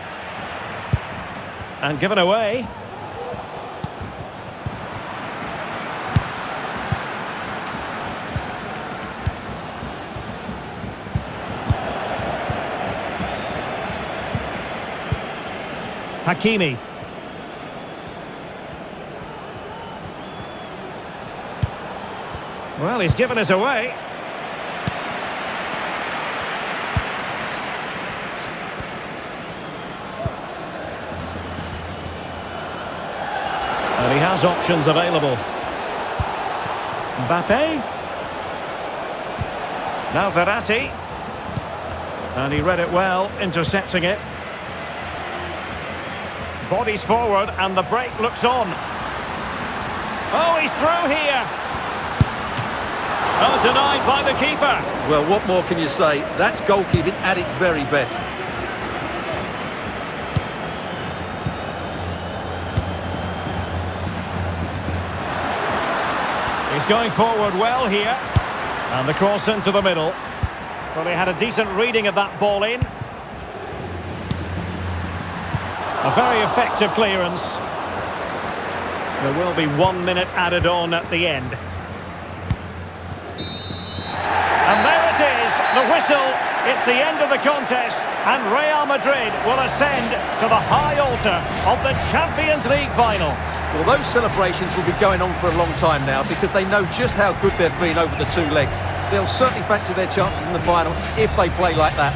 And given away. Hakimi. Well, he's given us away. And he has options available. Mbappe. Now Verratti. And he read it well, intercepting it. Bodies forward and the break looks on. Oh, he's through here. Oh, denied by the keeper. Well, what more can you say? That's goalkeeping at its very best. He's going forward well here. And the cross into the middle. Well, he had a decent reading of that ball in. A very effective clearance. There will be 1 minute added on at the end. And there it is, the whistle. It's the end of the contest, and Real Madrid will ascend to the high altar of the Champions League final. Well, those celebrations will be going on for a long time now because they know just how good they've been over the two legs. They'll certainly fancy their chances in the final if they play like that.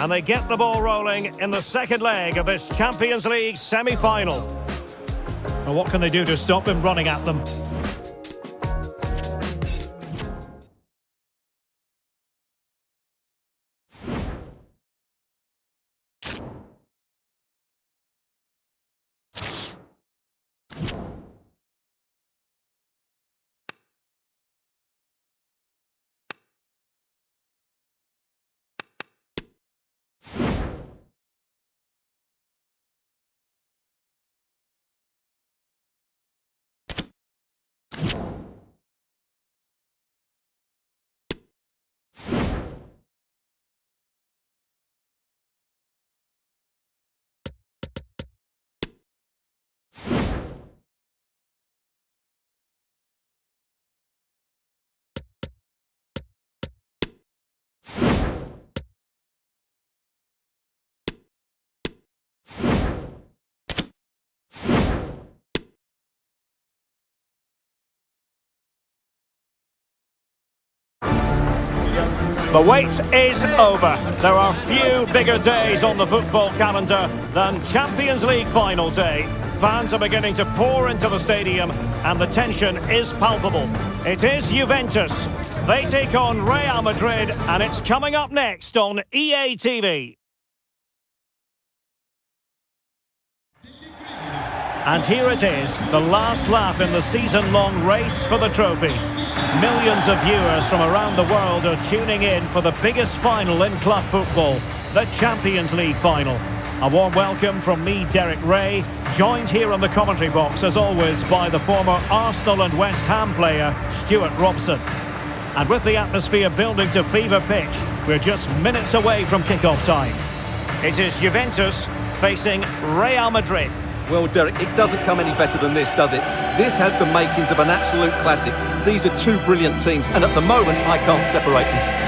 And they get the ball rolling in the second leg of this Champions League semi-final. And what can they do to stop him running at them? The wait is over. There are few bigger days on the football calendar than Champions League final day. Fans are beginning to pour into the stadium and the tension is palpable. It is Juventus. They take on Real Madrid and it's coming up next on EA TV. And here it is, the last lap in the season-long race for the trophy. Millions of viewers from around the world are tuning in for the biggest final in club football, the Champions League final. A warm welcome from me, Derek Ray, joined here on the commentary box, as always, by the former Arsenal and West Ham player, Stuart Robson. And with the atmosphere building to fever pitch, we're just minutes away from kick-off time. It is Juventus facing Real Madrid. Well, Derek, it doesn't come any better than this, does it? This has the makings of an absolute classic. These are two brilliant teams, and at the moment, I can't separate them.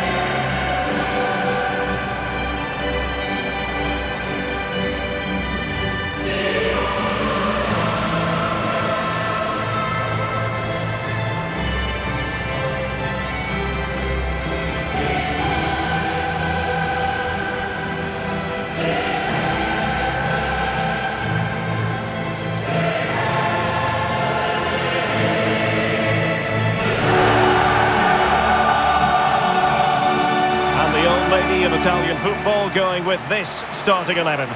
Italian football going with this starting 11.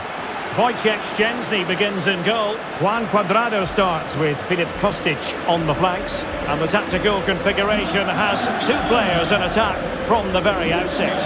Wojciech Szczęsny begins in goal. Juan Cuadrado starts with Filip Kostic on the flanks. And the tactical configuration has two players in attack from the very outset.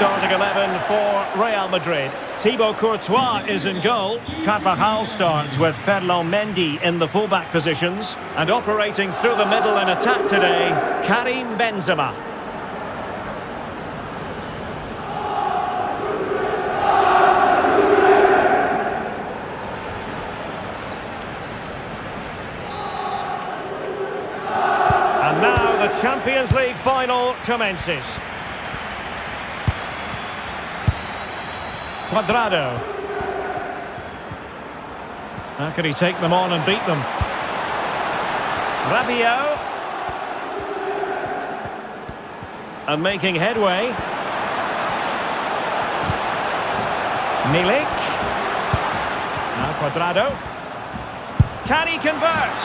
starting 11 for Real Madrid. Thibaut Courtois is in goal. Carvajal starts with Ferland Mendy in the fullback positions. And operating through the middle in attack today, Karim Benzema. And now the Champions League final commences. Cuadrado. How can he take them on and beat them? Rabiot. And making headway. Milik. Now Cuadrado. Can he convert?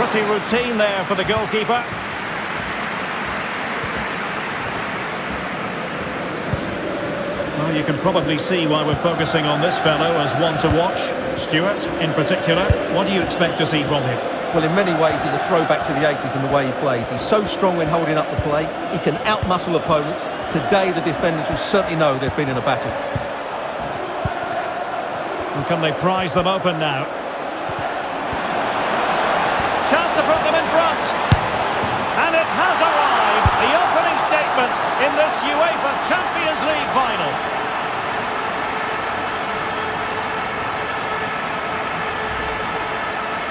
Pretty routine there for the goalkeeper. Well, you can probably see why we're focusing on this fellow as one to watch. Stuart, in particular, what do you expect to see from him? Well, in many ways, he's a throwback to the 80s in the way he plays. He's so strong when holding up the play. He can outmuscle opponents. Today, the defenders will certainly know they've been in a battle. And can they prise them open now? Chance to put them in front. And it has arrived. The opening statement in this UEFA Champions League final.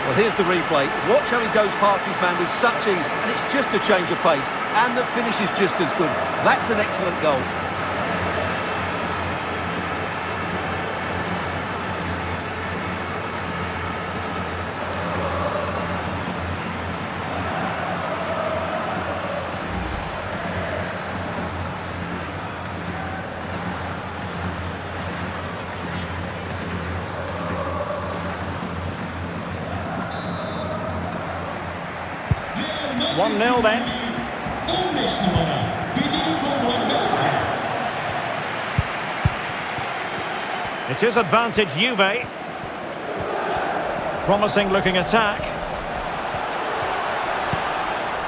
Well, here's the replay. Watch how he goes past his man with such ease, and it's just a change of pace. And the finish is just as good. That's an excellent goal. 1-0 then. It is advantage Juve. Promising looking attack.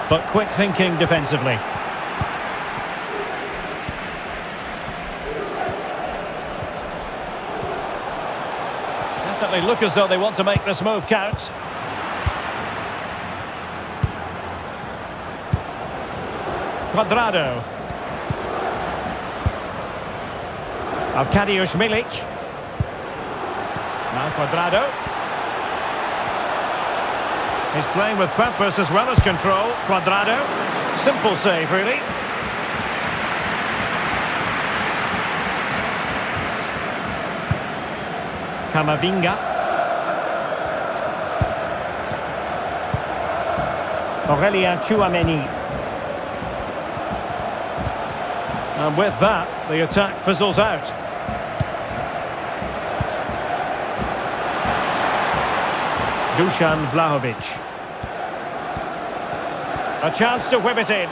But quick thinking defensively. Definitely look as though they want to make this move count. Cuadrado. Arkadiusz Milik. Now Cuadrado. He's playing with purpose as well as control. Cuadrado. Simple save, really. Camavinga. Aurelien Tchouameni. And with that, the attack fizzles out. Dusan Vlahovic. A chance to whip it in.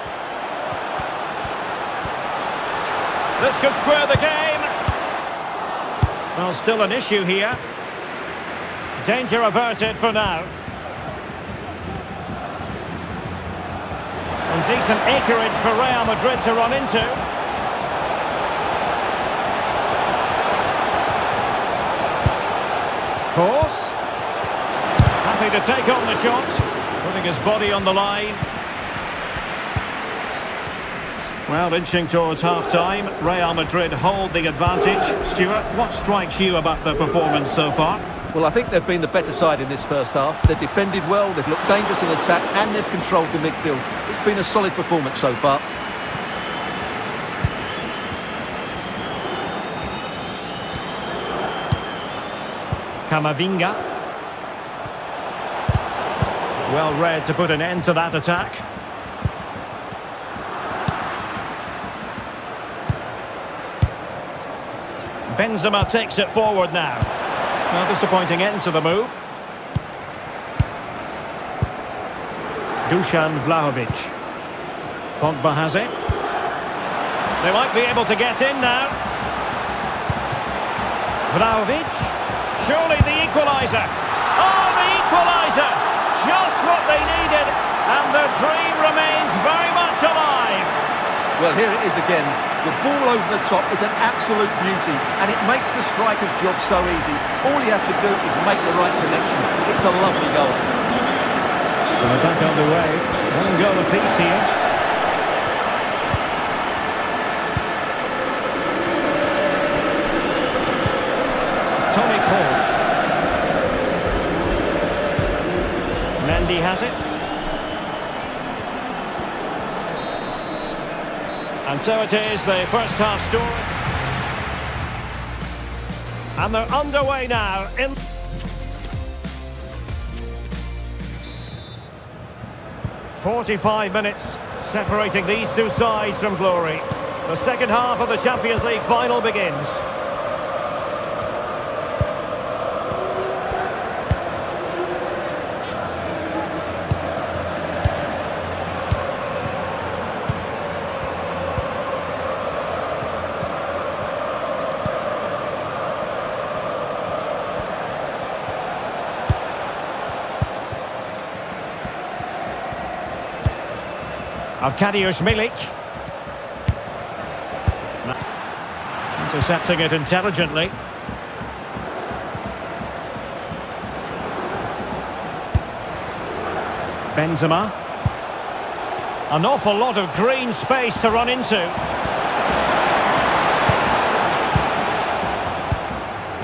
This could square the game. Well, still an issue here. Danger averted for now. And decent acreage for Real Madrid to run into. Course. Happy to take on the shot, putting his body on the line. Well, inching towards half-time, Real Madrid hold the advantage. Stuart, what strikes you about their performance so far? Well, I think they've been the better side in this first half. They've defended well, they've looked dangerous in attack, and they've controlled the midfield. It's been a solid performance so far. Camavinga. Well read to put an end to that attack. Benzema takes it forward now. Well, disappointing end to the move. Dusan Vlahovic. Pogba has it. They might be able to get in now. Vlahovic. Surely the equaliser. Oh, the equaliser! Just what they needed, and their dream remains very much alive. Well, here it is again. The ball over the top is an absolute beauty, and it makes the striker's job so easy. All he has to do is make the right connection. It's a lovely goal. So they're back on the way. One goal apiece here. Tony Kroos. Mendy has it. And so it is, the first half story. And they're underway now. 45 minutes separating these two sides from glory. The second half of the Champions League final begins. Arkadiusz Milik. Intercepting it intelligently. Benzema. An awful lot of green space to run into.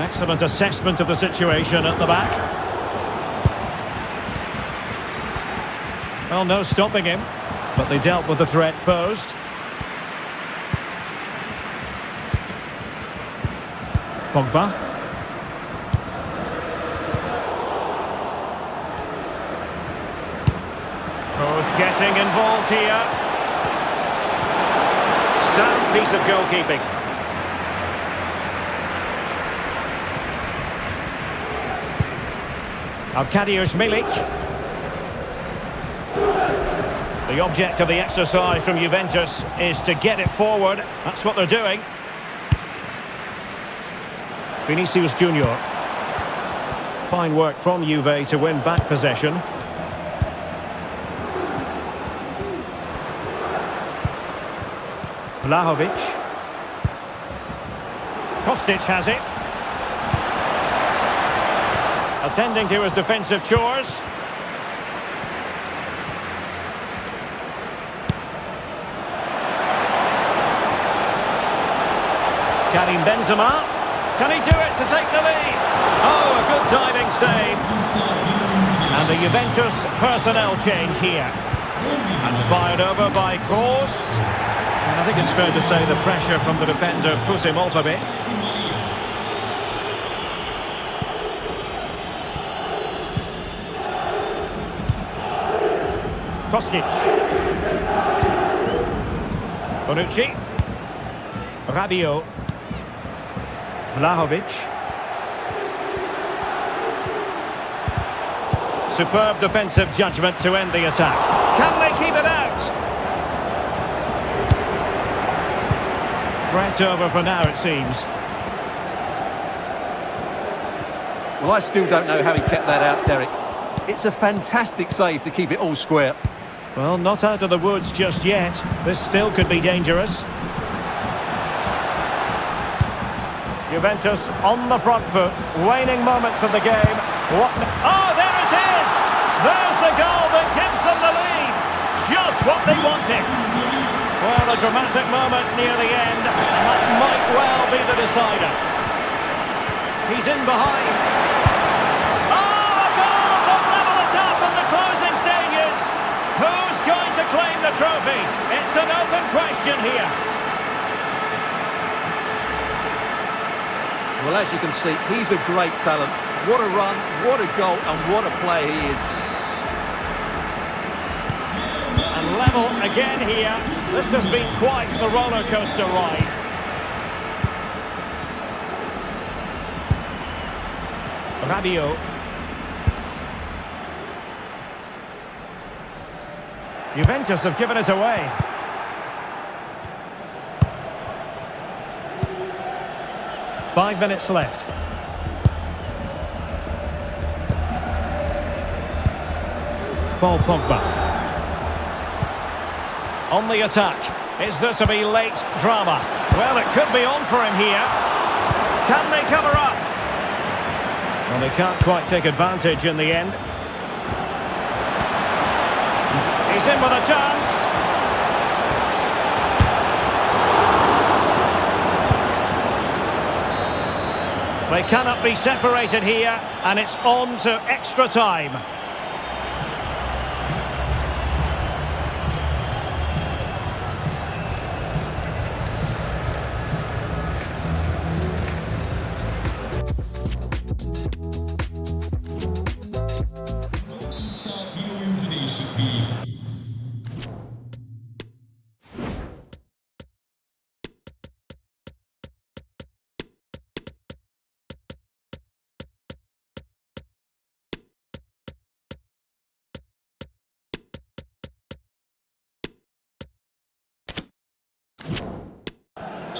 Excellent assessment of the situation at the back. Well, no stopping him. But they dealt with the threat posed. Pogba. Kroos getting involved here. Sound piece of goalkeeping. Arkadiusz Milik. The object of the exercise from Juventus is to get it forward. That's what they're doing. Vinicius Junior. Fine work from Juve to win back possession. Vlahovic. Kostic has it. Attending to his defensive chores. Karim Benzema. Can he do it to take the lead? Oh, a good diving save. And the Juventus personnel change here. And fired over by Kroos. And I think it's fair to say the pressure from the defender put him off a bit. Kostic. Bonucci. Rabiot. Vlahovic. Superb defensive judgment to end the attack. Can they keep it out? Threat over for now, it seems. Well, I still don't know how he kept that out, Derek. It's a fantastic save to keep it all square. Well, not out of the woods just yet. This still could be dangerous. Juventus on the front foot, waning moments of the game. What? Oh, there it is! There's the goal that gives them the lead. Just what they wanted. Well, a dramatic moment near the end, and that might well be the decider. He's in behind. Oh, a goal to level it up in the closing stages. Who's going to claim the trophy? It's an open question here. Well, as you can see, he's a great talent. What a run, what a goal, and what a player he is. And level again here. This has been quite the roller coaster ride. Rabiot. Juventus have given it away. Five minutes left. Paul Pogba. On the attack. Is there to be late drama? Well, it could be on for him here. Can they cover up? Well, they can't quite take advantage in the end. He's in with a chance. They cannot be separated here, and it's on to extra time.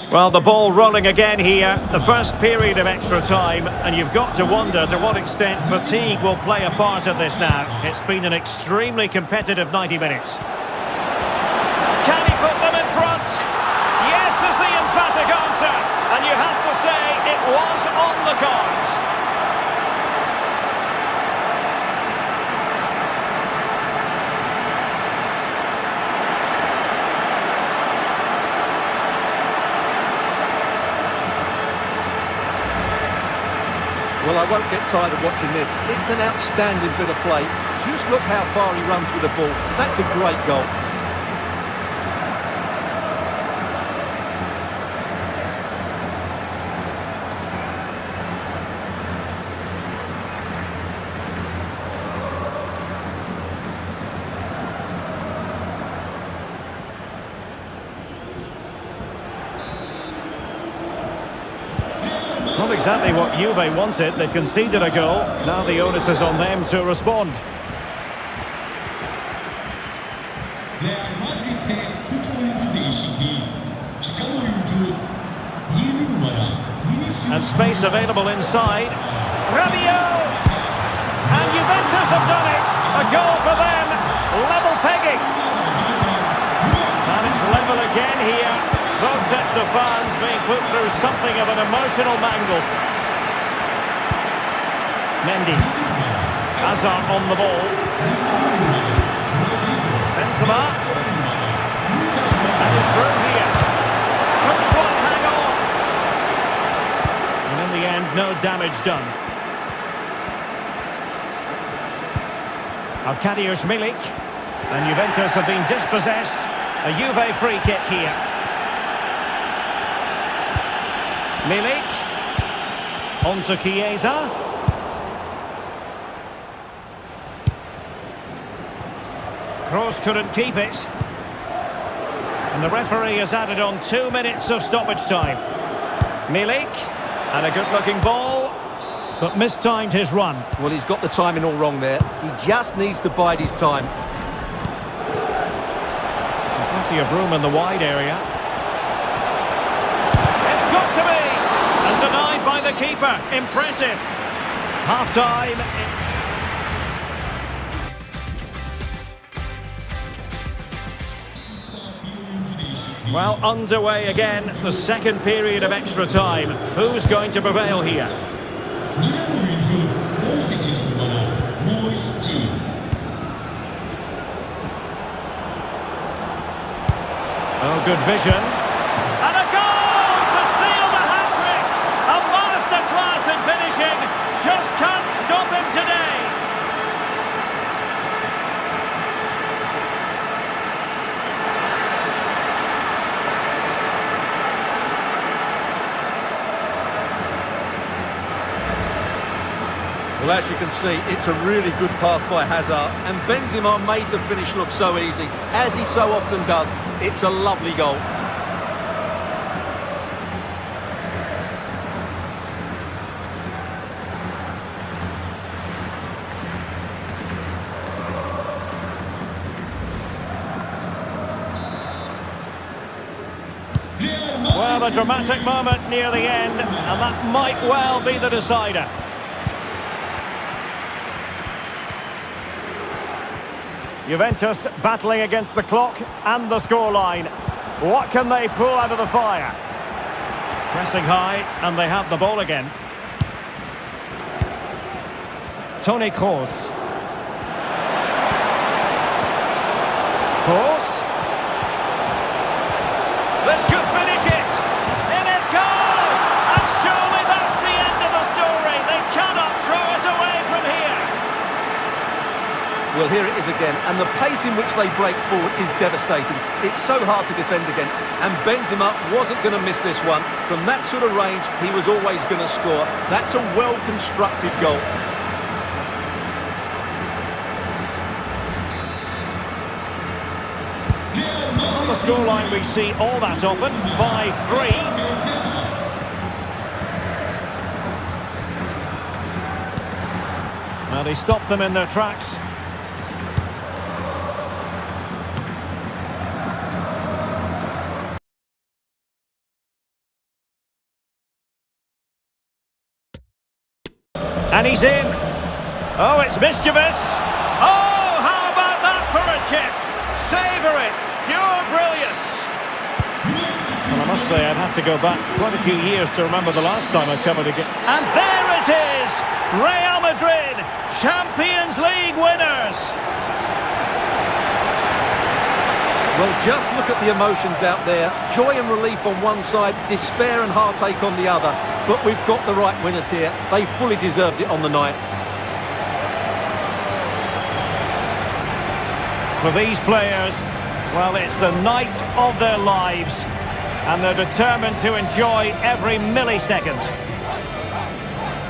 Well, the ball rolling again here, the first period of extra time, and you've got to wonder to what extent fatigue will play a part of this now. It's been an extremely competitive 90 minutes. Can he put them in front? Yes is the emphatic answer, and you have to say it was on the cards. Well, I won't get tired of watching this. It's an outstanding bit of play. Just look how far he runs with the ball. That's a great goal. Not exactly what Juve wanted. They've conceded a goal. Now the onus is on them to respond. And space available inside. Rabiot! And Juventus have done it! A goal for them. Level pegging. And it's level again here. Both sets of fans being put through something of an emotional mangle. Mendy. Hazard on the ball. Benzema. And he's through here. Couldn't quite hang on. And in the end, no damage done. Arkadiusz Milik. And Juventus have been dispossessed. A Juve free kick here. Milik, on to Chiesa. Kroos couldn't keep it. And the referee has added on 2 minutes of stoppage time. Milik, and a good-looking ball, but mistimed his run. Well, he's got the timing all wrong there. He just needs to bide his time. Plenty of room in the wide area. It's got to be! And denied by the keeper. Impressive. Half-time. Well, underway again. The second period of extra time. Who's going to prevail here? Oh, good vision. And a goal to seal the hat-trick! A masterclass in finishing. Just can't stop him today. Well, as you can see, it's a really good pass by Hazard, and Benzema made the finish look so easy, as he so often does. It's a lovely goal. Well, a dramatic moment near the end, and that might well be the decider. Juventus battling against the clock and the scoreline. What can they pull out of the fire? Pressing high, and they have the ball again. Toni Kroos. Kroos. This could finish it. In it goes! And surely that's the end of the story. They cannot throw us away from here. Well, here it is again, and the pace in which they break forward is devastating. It's so hard to defend against, and Benzema wasn't going to miss this one. From that sort of range, he was always going to score. That's a well-constructed goal. On the scoreline, we see all that often, 5-3. Well, he stopped them in their tracks. And he's in. Oh, it's mischievous. Oh, how about that for a chip? Savour it. Pure brilliance. Well, I must say, I'd have to go back quite a few years to remember the last time I covered a game. And there it is! Real Madrid, Champions League winners. Well, just look at the emotions out there. Joy and relief on one side, despair and heartache on the other. But we've got the right winners here. They fully deserved it on the night. For these players, well, it's the night of their lives. And they're determined to enjoy every millisecond.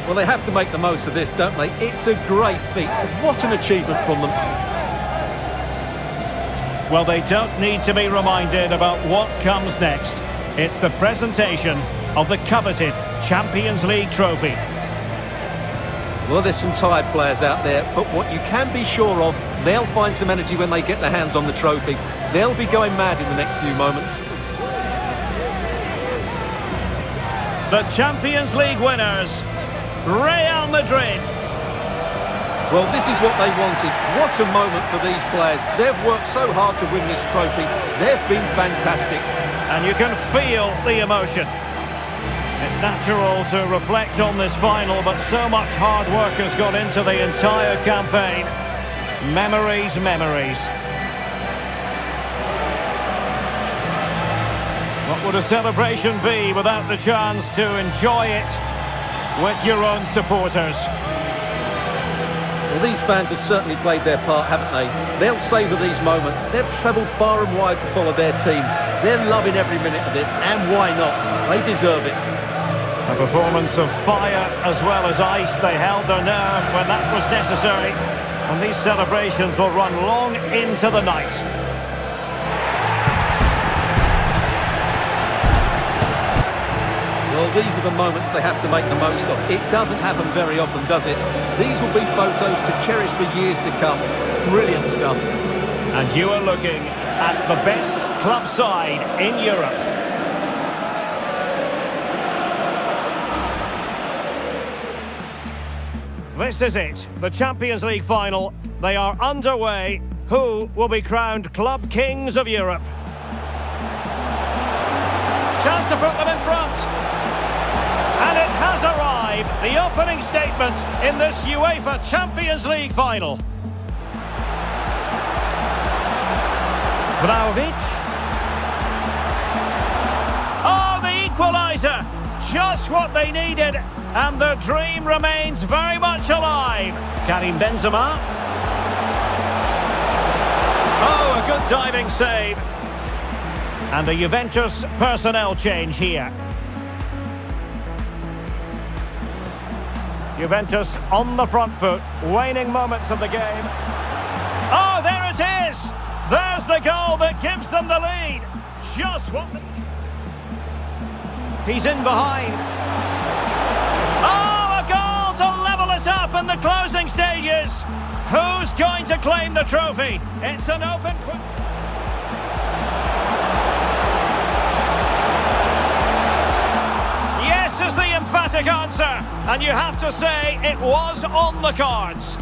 Well, they have to make the most of this, don't they? It's a great feat. What an achievement from them. Well, they don't need to be reminded about what comes next. It's the presentation of the coveted Champions League trophy. Well, there's some tired players out there, but what you can be sure of, they'll find some energy when they get their hands on the trophy. They'll be going mad in the next few moments. The Champions League winners, Real Madrid. Well, this is what they wanted. What a moment for these players. They've worked so hard to win this trophy. They've been fantastic. And you can feel the emotion. It's natural to reflect on this final, but so much hard work has gone into the entire campaign. Memories, memories. What would a celebration be without the chance to enjoy it with your own supporters? Well, these fans have certainly played their part, haven't they? They'll savour these moments. They've travelled far and wide to follow their team. They're loving every minute of this, and why not? They deserve it. A performance of fire as well as ice. They held their nerve when that was necessary. And these celebrations will run long into the night. Well, these are the moments they have to make the most of. It doesn't happen very often, does it? These will be photos to cherish for years to come. Brilliant stuff. And you are looking at the best club side in Europe. This is it, the Champions League final. They are underway. Who will be crowned Club Kings of Europe? Chance to put them in front. And it has arrived, the opening statement in this UEFA Champions League final. Vlahovic. Oh, the equaliser! Just what they needed, and their dream remains very much alive. Karim Benzema. Oh, a good diving save. And a Juventus personnel change here. Juventus on the front foot, waning moments of the game. Oh, there it is! There's the goal that gives them the lead. Just what... He's in behind. Oh, a goal to level it up in the closing stages. Who's going to claim the trophy? It's an open... Yes is the emphatic answer. And you have to say it was on the cards.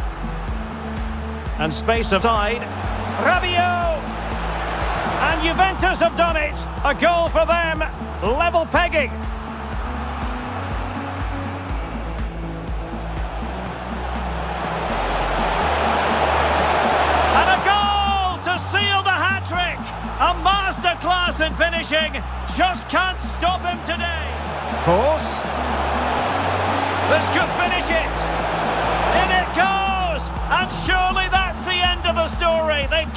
And space of side. Rabiot! And Juventus have done it. A goal for them. Level pegging. And a goal to seal the hat-trick. A masterclass in finishing. Just can't stop him today. Course. This could finish it. In it goes. And surely that's the end of the story. They've